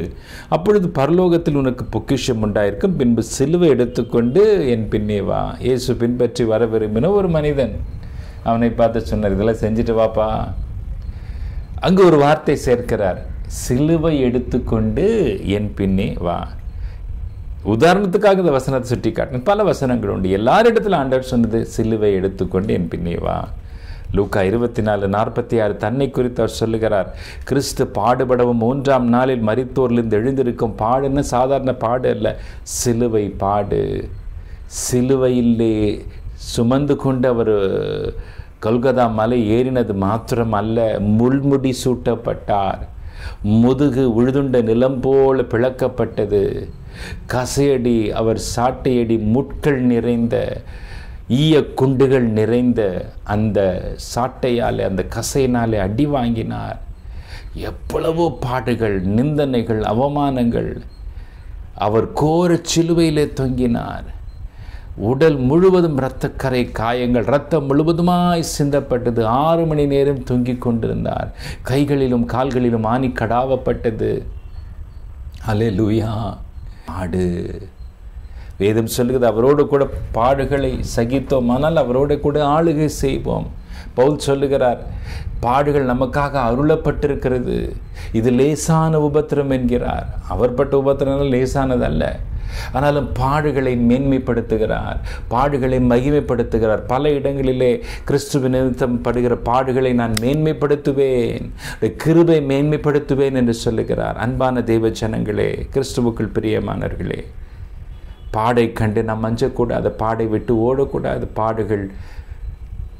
அப்பொழுது பரலோகத்தில் உனக்கு பொக்கிஷம் உண்டாயிருக்கும், பின்பு சிலுவை எடுத்துக்கொண்டு என் பின்னே வா. இயேசு பின்பற்றி வர விரும்பின ஒரு மனிதன் அவனை பார்த்து சொன்னார், இதெல்லாம் செஞ்சுட்டு வாப்பா. அங்கு ஒரு வார்த்தை சேர்க்கிறார், சிலுவை எடுத்துக்கொண்டு என் பின்னே வா. உதாரணத்துக்காக இந்த வசனத்தை சுட்டி காட்டினேன். பல வசனங்கள் உண்டு. எல்லாரிடத்தில் ஆண்டவர் சொன்னது, சிலுவை எடுத்துக்கொண்டு என் பின்னே வா. லூக்கா 24:46 தன்னை குறித்து அவர் சொல்லுகிறார், கிறிஸ்து பாடுபடவும் 3ஆம் நாளில் மரித்தோரிலிருந்து எழுந்திருக்கும் பாடுன்னு சாதாரண பாடு அல்ல, சிலுவை பாடு. சிலுவையிலே சுமந்து கொண்டு அவர் கொல்கதா மலை ஏறினது மாத்திரம் அல்ல, முள்முடி சூட்டப்பட்டார், முதுகு உழுதுண்ட நிலம் போல பிளக்கப்பட்டது, கசையடி, அவர் சாட்டையடி, முட்கள் நிறைந்த, ஈய குண்டுகள் நிறைந்த அந்த சாட்டையாலே, அந்த கசையினாலே அடி வாங்கினார். எவ்வளவோ பாடுகள், நிந்தனைகள், அவமானங்கள். அவர் கோர சிலுவையிலே தொங்கினார். உடல் முழுவதும் இரத்தக்கரை காயங்கள், இரத்தம் முழுவதுமாய் சிந்தப்பட்டது. 6 மணி நேரம் தொங்கிக் கொண்டிருந்தார். கைகளிலும் கால்களிலும் ஆணி கடாவப்பட்டது. அல்லேலூயா. பாடு. வேதம் சொல்லுகிறது, அவரோடு கூட பாடுகளை சகித்தோம், ஆனால் அவரோடு கூட ஆளுகை செய்வோம். பவுல் சொல்லுகிறார், பாடுகள் நமக்காக அருளப்பட்டிருக்கிறது, இது லேசான உபத்திரம் என்கிறார். அவர் பட்ட உபத்திரம் லேசானதல்ல. ஆனாலும் பாடுகளை மேன்மைப்படுத்துகிறார், பாடுகளை மகிமைப்படுத்துகிறார். பல இடங்களிலே கிறிஸ்துவின் நிமித்தம் படுகிற பாடுகளை நான் மேன்மைப்படுத்துவேன், கிருபை மேன்மைப்படுத்துவேன் என்று சொல்லுகிறார். அன்பான தெய்வ ஜனங்களே, கிறிஸ்துவுக்குள் பிரியமானவர்களே, பாடை கண்டு நாம் அஞ்சக்கூடாது, பாடை விட்டு ஓடக்கூடாது. பாடுகள்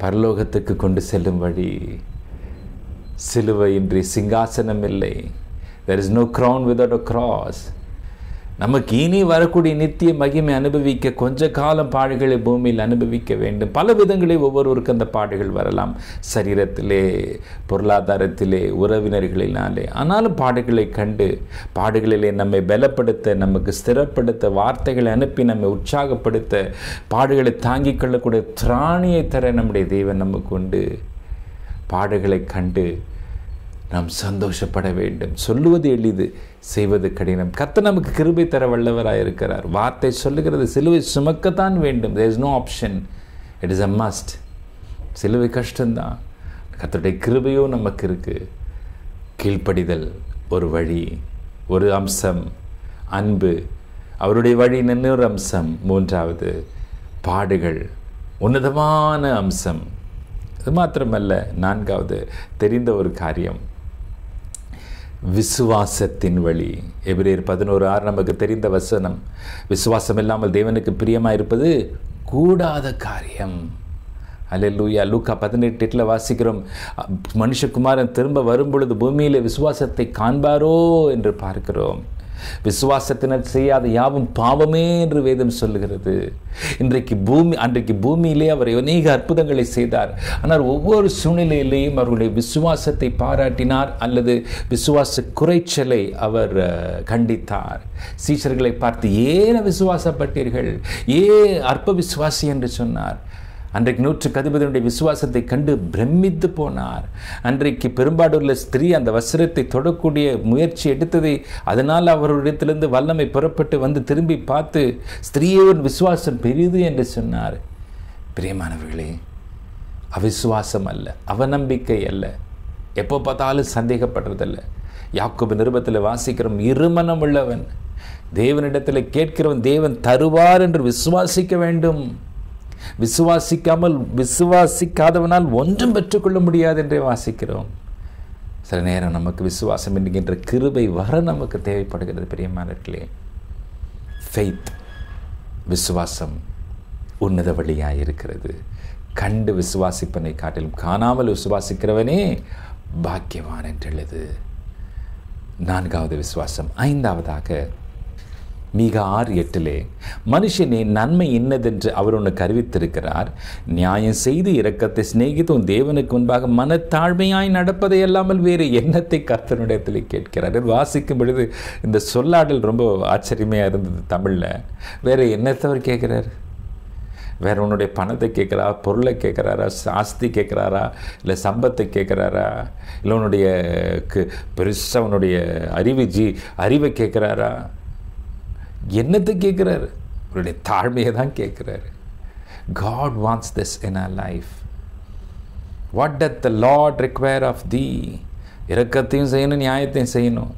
பரலோகத்துக்கு கொண்டு செல்லும் வழி. சிலுவையின்றி சிங்காசனம் இல்லை. There is no crown without a cross. நமக்கு இனி வரக்கூடிய நித்திய மகிமை அனுபவிக்க கொஞ்ச காலம் பாடுகளை பூமியில் அனுபவிக்க வேண்டும். பல விதங்களில் ஒவ்வொருவருக்கும் அந்த பாடுகள் வரலாம், சரீரத்திலே, பொருளாதாரத்திலே, உறவினர்களினாலே. ஆனாலும் பாடுகளை கண்டு பாடுகளிலே நம்மை பலப்படுத்த, நமக்கு ஸ்திரப்படுத்த, வார்த்தைகளை அனுப்பி நம்மை உற்சாகப்படுத்த, பாடுகளை தாங்கிக் கொள்ளக்கூடிய திராணியை தர நம்முடைய தேவன் நமக்கு உண்டு. பாடுகளை கண்டு நாம் சந்தோஷப்பட வேண்டும். சொல்லுவது எளிது, செய்வது கடினம். கர்த்தர் நமக்கு கிருபை தர வல்லவராயிருக்கிறார். வார்த்தை சொல்லுகிறது, சிலுவை சுமக்கத்தான் வேண்டும். there is no option, it is a must. சிலுவை கஷ்டம்தான், கர்த்தருடைய கிருபையோ நமக்கு இருக்கு. கீழ்ப்படிதல் ஒரு வழி, ஒரு அம்சம். அன்பு அவருடைய வழி இன்னொரு அம்சம். மூன்றாவது பாடுகள் உன்னதமான அம்சம். அது மாத்திரமல்ல, நான்காவது தெரிந்த ஒரு காரியம், விசுவாசத்தின் வழி. எபிரேயர் 11:6 நமக்கு தெரிந்த வசனம். விசுவாசம் இல்லாமல் தேவனுக்கு பிரியமாக இருப்பது கூடாத காரியம். அல்லேலூயா. லூக்கா 18:8 வாசிக்கிறோம், மனுஷகுமாரன் திரும்ப வரும்பொழுது பூமியிலே விசுவாசத்தை காண்பாரோ என்று பார்க்கிறோம். விசுவாசத்தினர் செய்யாத யாவும் பாவமே என்று வேதம் சொல்லுகிறது. அன்றைக்கு பூமியிலே அவர் அநேக அற்புதங்களை செய்தார். ஆனால் ஒவ்வொரு சூழ்நிலையிலேயும் அவர்களுடைய விசுவாசத்தை பாராட்டினார் அல்லது விசுவாச குறைச்சலை அவர் கண்டித்தார். சீஷர்களை பார்த்து, ஏன் விசுவாசப்பட்டீர்கள், அற்ப விசுவாசி என்று சொன்னார். அன்றைக்கு 100க்கு அதிபதியுடைய விசுவாசத்தை கண்டு பிரமித்து போனார். அன்றைக்கு பெரும்பாடுள்ள ஸ்திரீ அந்த வஸ்திரத்தை தொடக்கூடிய முயற்சி எடுத்ததை, அதனால் அவரிடத்திலிருந்து வல்லமை புறப்பட்டு வந்து திரும்பி பார்த்து, ஸ்திரீயின் விசுவாசம் பெரிது என்று சொன்னார். பிரியமானவர்களே, அவிசுவாசம் அல்ல, அவநம்பிக்கை அல்ல, எப்போ பார்த்தாலும் சந்தேகப்படுறதல்ல. யாக்கோபு நிருபத்தில் வாசிக்கிறோம், இருமனம் உள்ளவன், தேவனிடத்தில் கேட்கிறவன் தேவன் தருவார் என்று விசுவாசிக்க வேண்டும். விசுவாசிக்காதவனால் ஒன்றும் பெற்றுக்கொள்ள முடியாது என்றே வாசிக்கிறோம். சில நேரம் நமக்கு விசுவாசம் என்கின்ற கிருபை வர நமக்கு தேவைப்படுகிறது. பிரியமானவர்களே, ஃபெய்த், விசுவாசம் உன்னத வழியாக இருக்கிறது. கண்டு விசுவாசிப்பனை காட்டிலும் காணாமல் விசுவாசிக்கிறவனே பாக்கியவான் என்றெழுது. நான்காவது விசுவாசம். ஐந்தாவதாக மீகா 6:8 மனுஷனே, நன்மை இன்னதென்று அவர் உனக்கு அறிவித்திருக்கிறார், நியாயம் செய்து இரக்கத்தை சிநேகித்து உன் தேவனுக்கு முன்பாக மனத்தாழ்மையாய் நடப்பதை அல்லாமல் வேறு எண்ணத்தை கர்த்தரிடத்தில் கேட்கிறார். வாசிக்கும் பொழுது இந்த சொல்லாடல் ரொம்ப ஆச்சரியமையாக இருந்தது. தமிழில் வேறு என்னத்தை அவர் கேட்குறார்? வேறு உன்னுடைய பணத்தை கேட்குறா, பொருளை கேட்குறாரா, ஆஸ்தி கேட்குறாரா, இல்லை சம்பத்தை கேட்குறாரா, இல்லை உன்னுடைய பெருசாக உன்னுடைய அறிவை கேட்குறாரா? என்னத்தை கேட்குறாரு? அவருடைய தாழ்மையை தான் கேட்குறாரு. God wants this in our life. What doth the Lord require of thee? இரக்கத்தையும் செய்யணும், நியாயத்தையும் செய்யணும்,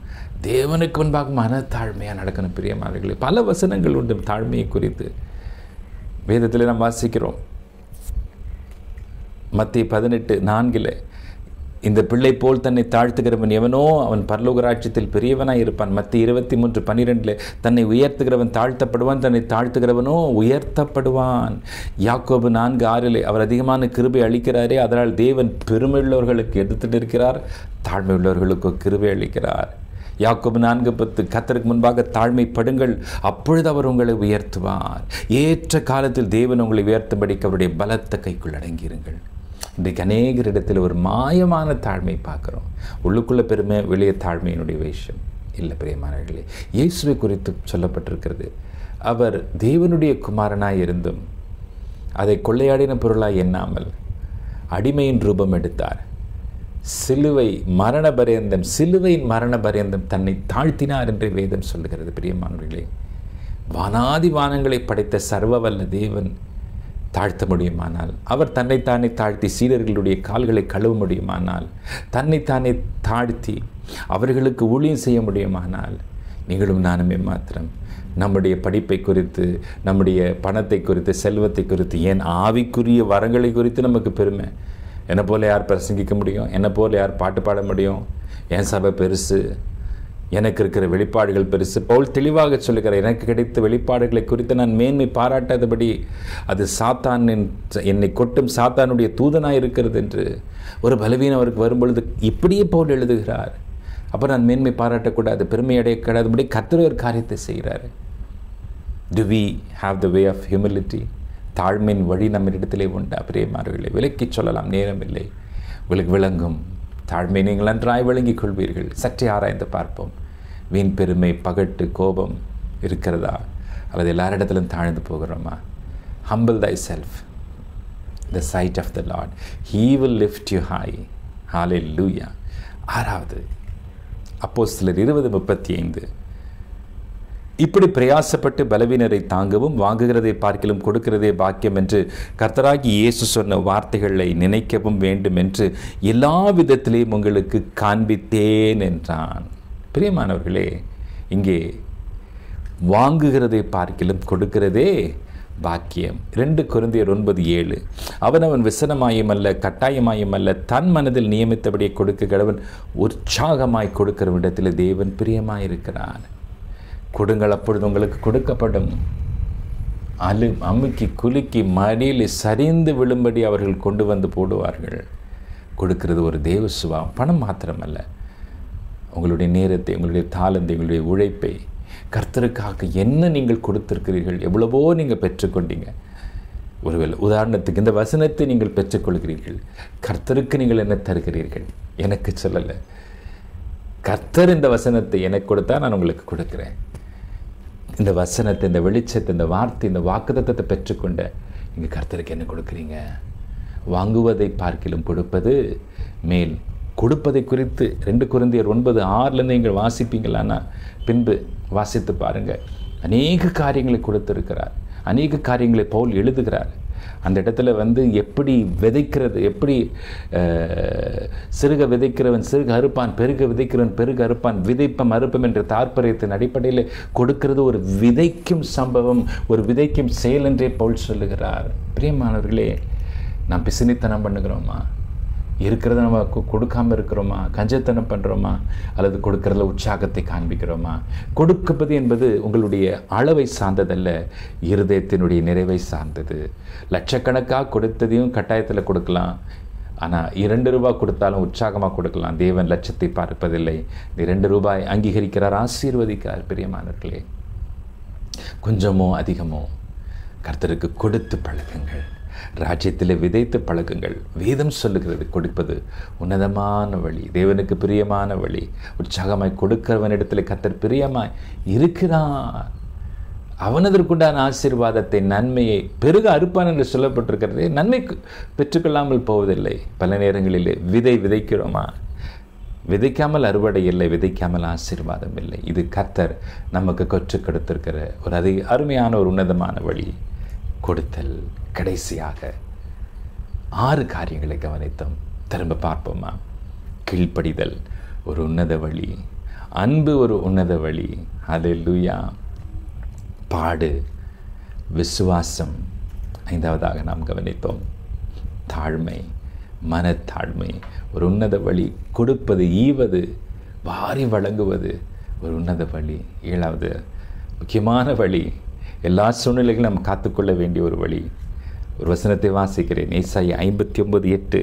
தேவனுக்கு முன்பாக மனத்தாழ்மையாக நடக்கணும். பிரியமானவர்களே, பல வசனங்கள் உண்டு தாழ்மையை குறித்து. வேதத்தில் நாம் வாசிக்கிறோம். மத்திய 18:4 இந்த பிள்ளை போல் தன்னை தாழ்த்துகிறவன் எவனோ அவன் பரலோக ராஜ்யத்தில் பெரியவனாய் இருப்பான். மத்திய 23:12 தன்னை உயர்த்துகிறவன் தாழ்த்தப்படுவான், தன்னை தாழ்த்துகிறவனோ உயர்த்தப்படுவான். யாக்கோபு 4:6 அவர் அதிகமான கிருபை அளிக்கிறாரே, அதனால் தேவன் பெருமையுள்ளவர்களுக்கு எதிர்த்து நிற்கிறார், தாழ்மை உள்ளவர்களுக்கு கிருபை அளிக்கிறார். யாக்கோபு 4:10 கர்த்தருக்கு முன்பாக தாழ்மைப்படுங்கள், அப்பொழுது அவர் உங்களை உயர்த்துவார். ஏற்ற காலத்தில் தேவன் உங்களை உயர்த்தும்படிக்கு அவருடைய பலத்த கைக்குள் அடங்கியிருங்கள். இன்றைக்கு அநேகரிடத்தில் ஒரு மாயமான தாழ்மை பார்க்குறோம். உள்ளுக்குள்ளே பெருமை, வெளியே தாழ்மையினுடைய விஷயம் இல்லை. பிரியமானவர்களே, இயேசுவை குறித்து சொல்லப்பட்டிருக்கிறது, அவர் தேவனுடைய குமாரனாய் இருந்தும் அதை கொள்ளையாடின பொருளாய் எண்ணாமல் அடிமையின் ரூபம் எடுத்தார். சிலுவையின் மரண பரியந்தம் தன்னை தாழ்த்தினார் என்று வேதம் சொல்லுகிறது. பிரியமானவர்களே, வானாதி வானங்களை படைத்த சர்வவல்ல தேவன் தாழ்த்த முடியுமானால், அவர் தன்னைத்தானே தாழ்த்தி சீடர்களுடைய கால்களை கழுவ முடியுமானால், தன்னைத்தானே தாழ்த்தி அவர்களுக்கு ஊழியம் செய்ய முடியுமானால், நீங்களும் நானுமே மாத்திரம் நம்முடைய படிப்பை குறித்து, நம்முடைய பணத்தை குறித்து, செல்வத்தை குறித்து, ஏன் ஆவிக்குரிய வரங்களை குறித்து நமக்கு பெருமை. என்னை போல் யார் பிரசங்கிக்க முடியும்? என்னை போல் யார் பாட்டு பாட முடியும்? என் சபை பெருசு, எனக்கு இருக்கிற வெளிப்பாடுகள் பெருசு. பவுல் தெளிவாக சொல்லுகிறார், எனக்கு கிடைத்த வெளிப்பாடுகளை குறித்து நான் மேன்மை பாராட்டாதபடி அது சாத்தானின், என்னை கொட்டும் சாத்தானுடைய தூதனாக இருக்கிறது என்று ஒரு பலவீனம் அவருக்கு வரும்பொழுது இப்படியே பவுல் எழுதுகிறார். அப்போ நான் மேன்மை பாராட்டக்கூடாது, பெருமை அடையக்கூடாதுபடி கர்த்தர் ஒரு காரியத்தை செய்கிறார். Do we have the way of humility? தாழ்மையின் வழி நம்மிடத்திலே உண்டா? பிரியமானவர்களே, விலக்கி சொல்லலாம், நேரம் இல்லை. உங்களுக்கு விளங்கும் தாழ்மை நீங்கள் நன்றாய் விளங்கிக் கொள்வீர்கள். சற்றே ஆராய்ந்து பார்ப்போம். வீண் பெருமை, பகட்டு, கோபம் இருக்கிறதா? அல்லது எல்லாரிடத்திலும் தாழ்ந்து போகிறோமா? Humble thyself the sight of the Lord, he will lift you high. Hallelujah. ஆறாவது, அப்போஸ்தலர் 20:35, இப்படி பிரயாசப்பட்டு பலவீனரை தாங்கவும் வாங்குகிறதை பார்க்கிலும் கொடுக்கிறதே பாக்கியம் என்று கர்த்தராகி இயேசு சொன்ன வார்த்தைகளை நினைக்கவும் வேண்டும் என்று எல்லா விதத்திலேயும் உங்களுக்கு காண்பித்தேன் என்றான். பிரியமானவர்களே, இங்கே வாங்குகிறதை பார்க்கிலும் கொடுக்கிறதே பாக்கியம். 2 கொரிந்தியர் 9:7, அவனவன் விசனமாயும் அல்ல கட்டாயமாயும் அல்ல, தன் மனதில் நியமித்தபடியே கொடுக்க கடவன் உற்சாகமாய் கொடுக்கிற விடத்தில் தேவன் பிரியமாயிருக்கிறான். கொடுங்கள், அப்பொழுது உங்களுக்கு கொடுக்கப்படும். அமுக்கி குலுக்கி மடியில் சரிந்து விழும்படி அவர்கள் கொண்டு வந்து போடுவார்கள். கொடுக்கிறது ஒரு தேவ சுபாவம். பணம் மாத்திரமல்ல, உங்களுடைய நேரத்தை, உங்களுடைய தாளந்தை, உங்களுடைய உழைப்பை கர்த்தருக்காக என்ன நீங்கள் கொடுத்திருக்கிறீர்கள், எவ்வளவோ நீங்கள் பெற்றுக்கொண்டீங்க. ஒருவேளை உதாரணத்துக்கு இந்த வசனத்தை நீங்கள் பெற்றுக்கொள்கிறீர்கள், கர்த்தருக்கு நீங்கள் என்ன தருகிறீர்கள்? எனக்கு சொல்லலை, கர்த்தர் இந்த வசனத்தை எனக்கு கொடுத்தா நான் உங்களுக்கு கொடுக்குறேன். இந்த வசனத்தை, இந்த வெளிச்சத்தை, இந்த வார்த்தை, இந்த வாக்குத்தத்தத்தை பெற்றுக்கொண்ட நீங்கள் கர்த்தருக்கு என்ன கொடுக்குறீங்க? வாங்குவதை பார்க்கிலும் கொடுப்பது மேல். கொடுப்பதை குறித்து 2 கொரிந்தியர் 9:6 நீங்கள் வாசிப்பீங்களான்னா பின்பு வாசித்து பாருங்கள். அநேக காரியங்களை கொடுத்திருக்கிறார், அநேக காரியங்களை பவுல் எழுதுகிறார். அந்த இடத்துல எப்படி விதைக்கிறது, எப்படி சிறுக விதைக்கிறவன் சிறுக அறுப்பான், பெருக விதைக்கிறவன் பெருக அறுப்பான், விதைப்பம் அறுப்பம் என்ற தாற்பயத்தின் அடிப்படையில் கொடுக்கிறது ஒரு விதைக்கும் சம்பவம், ஒரு விதைக்கும் செயல் என்றே பவுல் சொல்லுகிறார். பிரியமானவர்களே, நாம் பிசினித்தனம் பண்ணுகிறோமா? இருக்கிறத நம்ம கொடுக்காமல் இருக்கிறோமா? கஞ்சத்தனம் பண்ணுறோமா? அல்லது கொடுக்கறதுல உற்சாகத்தை காண்பிக்கிறோமா? கொடுப்பது என்பது உங்களுடைய அளவை சார்ந்ததல்ல, இருதயத்தினுடைய நிறைவை சார்ந்தது. லட்சக்கணக்காக கொடுத்ததையும் கட்டாயத்தில் கொடுக்கலாம். ஆனால் 2 ரூபாய் கொடுத்தாலும் உற்சாகமாக கொடுக்கலாம். தேவன் லட்சத்தை பார்ப்பதில்லை. 2 ரூபாய் அங்கீகரிக்கிறார், ஆசீர்வதிக்கிறார். பிரியமானவர்களே, கொஞ்சமோ அதிகமோ கர்த்தருக்கு கொடுத்து பழகுங்கள். ராஜ்யத்தில் விதைத்து பழகுங்கள். வேதம் சொல்லுகிறது, கொடுப்பது உன்னதமான வழி, தேவனுக்கு பிரியமான வழி. உற்சாகமாய் கொடுக்கிறவனிடத்தில் கர்த்தர் பிரியமாய் இருக்கிறார். அவனதற்குண்டான ஆசீர்வாதத்தை, நன்மையை பெருக அறுப்பான் என்று சொல்லப்பட்டிருக்கிறது. நன்மை பெற்றுக்கொள்ளாமல் போவதில்லை. பல நேரங்களிலே விதைக்கிறோமா? விதைக்காமல் அறுவடை இல்லை, விதைக்காமல் ஆசீர்வாதம் இல்லை. இது கர்த்தர் நமக்கு கற்றுக் கொடுத்திருக்கிற ஒரு அருமையான ஒரு உன்னதமான வழி, கொடுத்தல். கடைசியாக 6 காரியங்களை கவனித்தோம். திரும்ப பார்ப்போமா? கீழ்ப்படிதல் ஒரு உன்னத வழி, அன்பு ஒரு உன்னத வழி. ஹல்லேலூயா. பாடு, விசுவாசம். 5வதாக நாம் கவனித்தோம் தாழ்மை, மனத்தாழ்மை ஒரு உன்னத வழி. கொடுப்பது, ஈவது, வாரி வழங்குவது ஒரு உன்னத வழி. 7வது முக்கியமான வழி, எல்லா சூழ்நிலைகளும் நாம் காத்துக்கொள்ள வேண்டிய ஒரு வழி. ஒரு வசனத்தை வாசிக்கிறேன். ஏசாயா 59:8,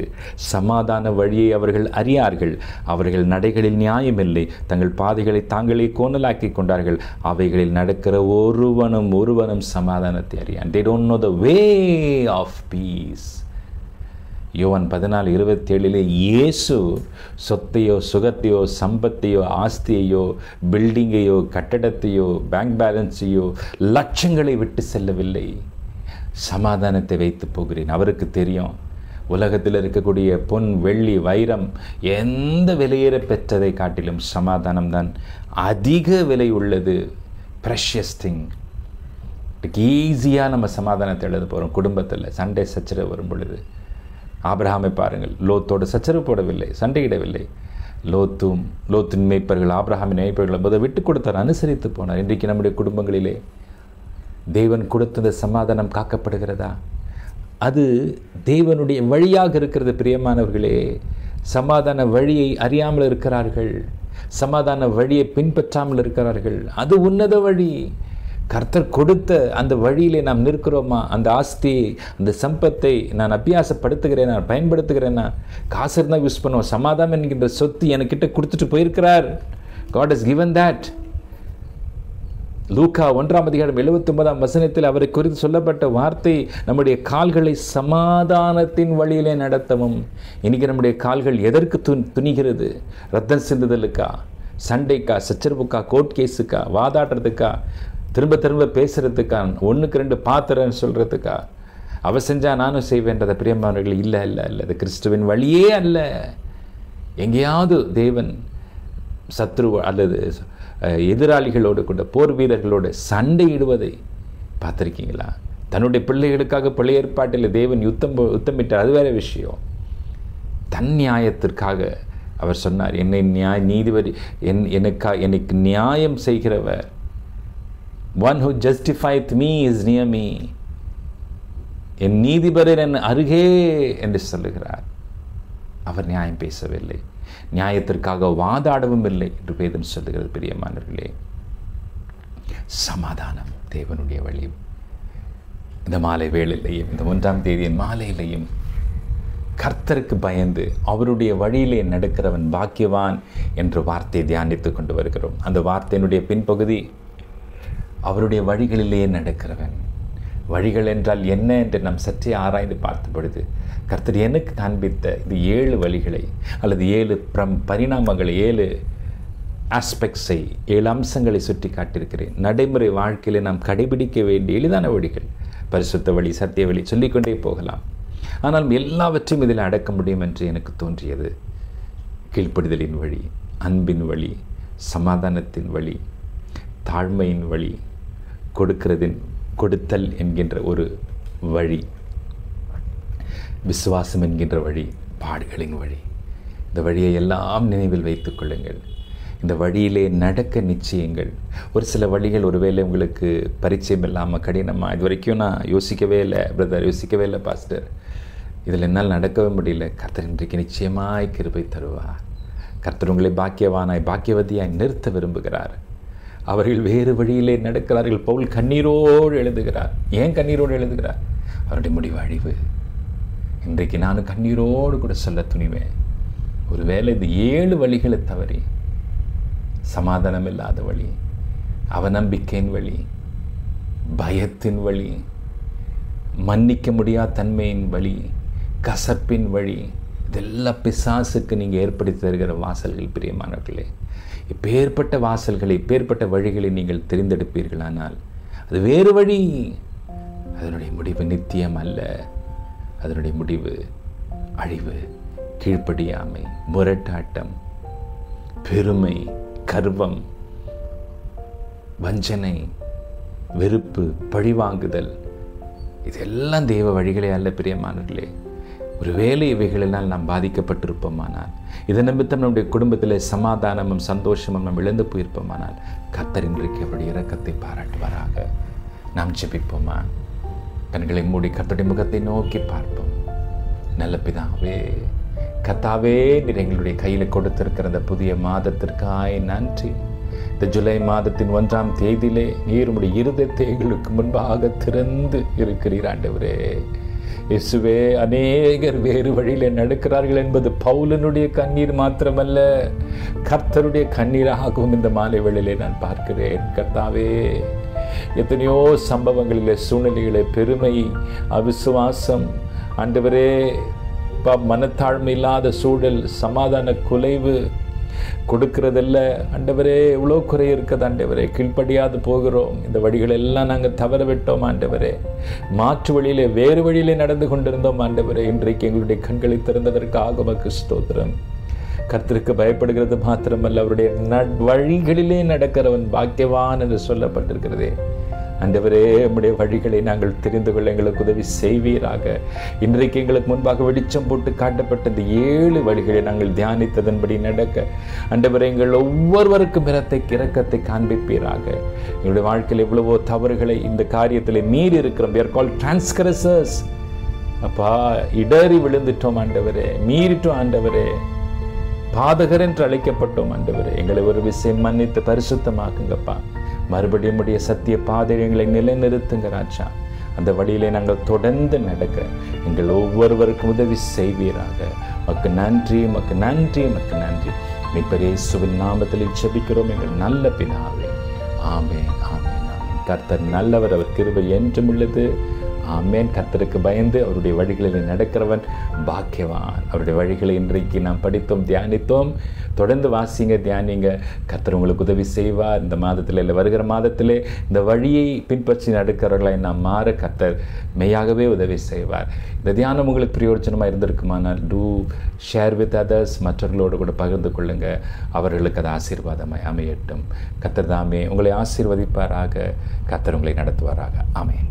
சமாதான வழியை அவர்கள் அறியார்கள், அவர்கள் நடைகளில் நியாயமில்லை, தங்கள் பாதைகளை தாங்களே கோணலாக்கி கொண்டார்கள், அவைகளில் நடக்கிற ஒருவனும் சமாதானத்தை அறியான். They don't know the way of peace. யோவான் 14:27 இயேசு சொத்தையோ, சுகத்தையோ, சம்பத்தையோ, ஆஸ்தியையோ, பில்டிங்கையோ, கட்டடத்தையோ, பேங்க் பேலன்ஸையோ, லட்சங்களை விட்டு செல்லவில்லை. சமாதானத்தை வைத்து போகிறேன். அவருக்கு தெரியும், உலகத்தில் இருக்கக்கூடிய பொன், வெள்ளி, வைரம் எந்த விலையேற பெற்றதை காட்டிலும் சமாதானம் தான் அதிக விலை உள்ளது. Precious thing. ஈஸியாக நம்ம சமாதானத்தை எழுத போகிறோம். குடும்பத்தில் சண்டை சச்சரவு வரும் பொழுது ஆபிரகாமை பாருங்கள், லோத்தோடு சச்சரவு போடவில்லை, சண்டையிடவில்லை. லோத்தின் மேய்ப்பர்கள், ஆபிரகாமின் மேய்ப்பர்கள் அதை விட்டு கொடுத்தார், அனுசரித்து போனார். இன்றைக்கு நம்முடைய குடும்பங்களிலே தேவன் கொடுத்த சமாதானம் காக்கப்படுகிறதா? அது தேவனுடைய வழியாக இருக்கிறது. பிரியமானவர்களே, சமாதான வழியை அறியாமல் இருக்கிறார்கள், சமாதான வழியை பின்பற்றாமல் இருக்கிறார்கள். அது உன்னத வழி. கர்த்தர் கொடுத்த அந்த வழியிலே நாம் நிற்கிறோமா? அந்த ஆஸ்தியை, அந்த சம்பத்தை நான் அபியாசப்படுத்துகிறேன், நான் பயன்படுத்துகிறேன்னா? காசு இருந்தால் யூஸ் பண்ணுவோம். சமாதானம் என்கின்ற சொத்து எனக்கிட்ட கொடுத்துட்டு போயிருக்கிறார். God has given that. லூக்கா 1:79 அவரை குறித்து சொல்லப்பட்ட வார்த்தை, நம்முடைய கால்களை சமாதானத்தின் வழியிலே நடத்தவும். இன்னைக்கு நம்முடைய கால்கள் எதற்கு துணிகிறது? ரத்தம் சிந்துதலுக்கா, சண்டைக்கா, சச்சரவுக்கா, கோர்ட் கேஸுக்கா, வாதாடுறதுக்கா, திரும்ப திரும்ப பேசுறதுக்கா, 1க்கு 2 பாத்திரன்னு சொல்றதுக்கா? அவ செஞ்சா நானும் செய்வேன்றத பிரியமானவர்கள், இல்லை இல்லை இல்லை, அது கிறிஸ்துவின் வழியே அல்ல. எங்கேயாவது தேவன் சத்ரு அல்லது எதிராளிகளோடு கூட, போர் வீரர்களோடு சண்டையிடுவதை பார்த்துருக்கீங்களா? தன்னுடைய பிள்ளைகளுக்காக பழைய ஏற்பாட்டில் தேவன் யுத்தமிட்டார், அது வேற விஷயம். தன் நியாயத்திற்காக அவர் சொன்னார், என்னை நீதிபதி, எனக்கு நியாயம் செய்கிறவர், one who justifieth me is near me, என் நீதிபரர் என் அருகே என்று சொல்லுகிறார். அவர் நியாயம் பேசவில்லை, நியாயத்திற்காக வாதாடவும் இல்லை என்று வேதம் சொல்லுகிறது. பிரியமானவர்களே, சமாதானம் தேவனுடைய வழி. இந்த மாலை வேளையிலையும், இந்த 1ஆம் தேதி மாலையிலையும் கர்த்தருக்கு பயந்து அவருடைய வழியிலே நடக்கிறவன் பாக்கியவான் என்ற வார்த்தையை தியானித்து கொண்டு வருகிறோம். அந்த வார்த்தையினுடைய பின்பகுதி, அவருடைய வழிகளிலே நடக்கிறவன். வழிகள் என்றால் என்ன என்று நாம் சற்றே ஆராய்ந்து பார்த்த பொழுது, கர்த்தர் எனக்கு காண்பித்த இது 7 வழிகளை அல்லது 7 பரிணாமங்களை, 7 ஆஸ்பெக்ட்ஸை, 7 அம்சங்களை சுட்டி காட்டியிருக்கிறேன். நடைமுறை வாழ்க்கையில் நாம் கடைபிடிக்க வேண்டிய எளிதான வழிகள், பரிசுத்த வழி, சத்திய வழி, சொல்லிக்கொண்டே போகலாம். ஆனால் எல்லாவற்றையும் இதில் அடக்க முடியும் என்று எனக்கு தோன்றியது. கீழ்ப்படிதலின் வழி, அன்பின் வழி, சமாதானத்தின் வழி, தாழ்மையின் வழி, கொடுத்தல் என்கின்ற ஒரு வழி, விசுவாசம் என்கின்ற வழி, பாடுகளின் வழி. இந்த வழியை எல்லாம் நினைவில் வைத்துக் கொள்ளுங்கள். இந்த வழியிலே நடக்க நிச்சயங்கள். ஒரு சில வழிகள் ஒருவேளை உங்களுக்கு பரிச்சயம் இல்லாமல் கடினமாக, இது வரைக்கும் நான் யோசிக்கவே இல்லை பிரதர், யோசிக்கவே இல்லை பாஸ்டர், இதில் என்னால் நடக்கவே முடியல. கர்த்தர் இன்றைக்கு நிச்சயமாய் கிருபை தருவார். கர்த்தர் உங்களை பாக்கியவானாய், பாக்கியவதியாய் நிறுத்த விரும்புகிறார். அவர்கள் வேறு வழியிலே நடக்கிறார்கள். பவுல் கண்ணீரோடு எழுதுகிறார். ஏன் கண்ணீரோடு எழுதுகிறார்? அவருடைய முடிவு அழிவு. இன்றைக்கு நானும் கண்ணீரோடு கூட சொல்ல துணிவேன். ஒருவேளை இந்த 7 வழிகளை தவறி, சமாதானம் இல்லாத வழி, அவநம்பிக்கையின் வழி, பயத்தின் வழி, மன்னிக்க முடியாத தன்மையின் வழி, கசப்பின் வழி, இதெல்லாம் பிசாசுக்கு நீங்கள் ஏற்படுத்தி தருகிற வாசல்கள். பிரியமானவர்களே, இப்பேற்பட்ட வாசல்களை, இப்பேற்பட்ட வழிகளை நீங்கள் தெரிந்தெடுப்பீர்களானால் அது வேறு வழி. அதனுடைய முடிவு நித்தியம் அல்ல. அதனுடைய முடிவு அழிவு, கீழ்ப்படியாமை, முரட்டாட்டம், பெருமை, கர்வம், வஞ்சனை, வெறுப்பு, பழிவாங்குதல், இதெல்லாம் தேவ வழிகளே அல்ல. பிரியமானவர்களே, ஒருவேளை இவைகளெல்லாம் நாம் பாதிக்கப்பட்டிருப்போமானால், இதன் நிமித்தம் நம்முடைய குடும்பத்தில் சமாதானமும் சந்தோஷமும் நாம் இழந்து போயிருப்போமானால், கர்த்தர் இன்றைக்கு அவருடைய இரக்கத்தை பாராட்டுவாராக. நாம் ஜெபிப்போமா? கண்களை மூடி கர்த்தருடைய முகத்தை நோக்கி பார்ப்போம். நல்ல பிதாவே, கர்த்தாவே, நீர் எங்களுடைய கையில் கொடுத்திருக்கிற அந்த புதிய மாதத்திற்காய் நன்றி. இந்த ஜூலை மாதத்தின் 1ஆம் தேதியிலே நீர் உம்முடைய இருதயத்தை எங்களுக்கு முன்பாக திறந்து இருக்கிறீர் ஆண்டவரே. இயேசுவே, அநேகர் வேறு வழியில் நடக்கிறார்கள் என்பது பவுலனுடைய கண்ணீர் மாத்திரமல்ல, கர்த்தருடைய கண்ணீராகவும் இந்த மாலை வேளையிலே நான் பார்க்கிறேன். கர்த்தாவே, எத்தனையோ சம்பவங்களிலே, சூழ்நிலைகளே, பெருமை, அவிசுவாசம், ஆண்டவரே, மனத்தாழ்மை இல்லாத சூழல், சமாதான குலைவு, கொடுக்கிறதில்ல ஆண்டவரே, எவ்வளோ குறை இருக்குது ஆண்டவரே. கீழ்ப்படியாது போகிறோம். இந்த வழிகள் எல்லாம் நாங்கள் தவற விட்டோம் ஆண்டவரே. மாற்று வழியிலே, வேறு வழியிலே நடந்து கொண்டிருந்தோம் ஆண்டவரே. இன்றைக்கு எங்களுடைய கண்களை திறந்ததற்காக உமக்கு ஸ்தோத்திரம். கர்த்தருக்கு பயப்படுகிறது மாத்திரமல்ல, அவருடைய வழிகளிலே நடக்கிறவன் பாக்கியவான் என்று சொல்லப்பட்டிருக்கிறதே. ஆண்டவரே, உம்முடைய வழிகளை நாங்கள் தெரிந்து கொள்ள எங்களுக்கு உதவி செய்வீராக. இன்றைக்கு எங்களுக்கு முன்பாக வெளிச்சம் போட்டு காட்டப்பட்ட இந்த 7 வழிகளை நாங்கள் தியானித்ததன்படி நடக்க ஆண்டவரே, எங்கள் ஒவ்வொருவருக்கும் இரக்கத்தை காண்பிப்பீராக. எங்களுடைய வாழ்க்கையில் எவ்வளவோ தவறுகளை இந்த காரியத்தில் மீறி இருக்கிறோம். we are called transgressors. அப்பா, இடறி விழுந்துட்டோம் ஆண்டவரே, மீறிட்டோம் ஆண்டவரே, பாதகர் என்று அழைக்கப்பட்டோம் ஆண்டவரே. எங்களை ஒரு விஷயம் மன்னித்து பரிசுத்தமாக்குங்கப்பா. மறுபடியும் உடைய சத்திய பாதையை எங்களை நிலைநிறுத்துங்க ராஜா. அந்த வழியிலே நாங்கள் தொடர்ந்து நடக்க எங்கள் ஒவ்வொருவருக்கும் உதவி செய்வீராக. மக்கு நன்றி, மக்கு நன்றி, மக்கு நன்றி. மீட்பர் இயேசுவின் நாமத்தில் ஜெபிக்கிறோம் எங்கள் நல்ல பிதாவே. ஆமென், ஆமென், ஆமென். கர்த்தர் நல்லவர், அவர் கிருபை என்றும் உள்ளது. ஆமென். கர்த்தருக்கு பயந்து அவருடைய வழிகளில் நடக்கிறவன் பாக்கியவான். அவருடைய வழிகளை இன்றைக்கு நாம் படித்தோம், தியானித்தோம். தொடர்ந்து வாசிங்க, தியானிங்க. கர்த்தர் உங்களுக்கு உதவி செய்வார். இந்த மாதத்தில் இல்லை, வருகிற மாதத்திலே இந்த வழியை பின்பற்றி நடக்கிறவர்களை நாம் மாற கர்த்தர் மெய்யாகவே உதவி செய்வார். இந்த தியானம் உங்களுக்கு பிரயோஜனமாக இருந்திருக்குமானால் டூ ஷேர் வித் அதர்ஸ். மற்றவர்களோடு கூட பகிர்ந்து கொள்ளுங்க. அவர்களுக்கு அது ஆசீர்வாதமாய் அமையட்டும். கர்த்தர் தாமே உங்களை ஆசீர்வதிப்பாராக. கர்த்தர் உங்களை நடத்துவாராக. ஆமென்.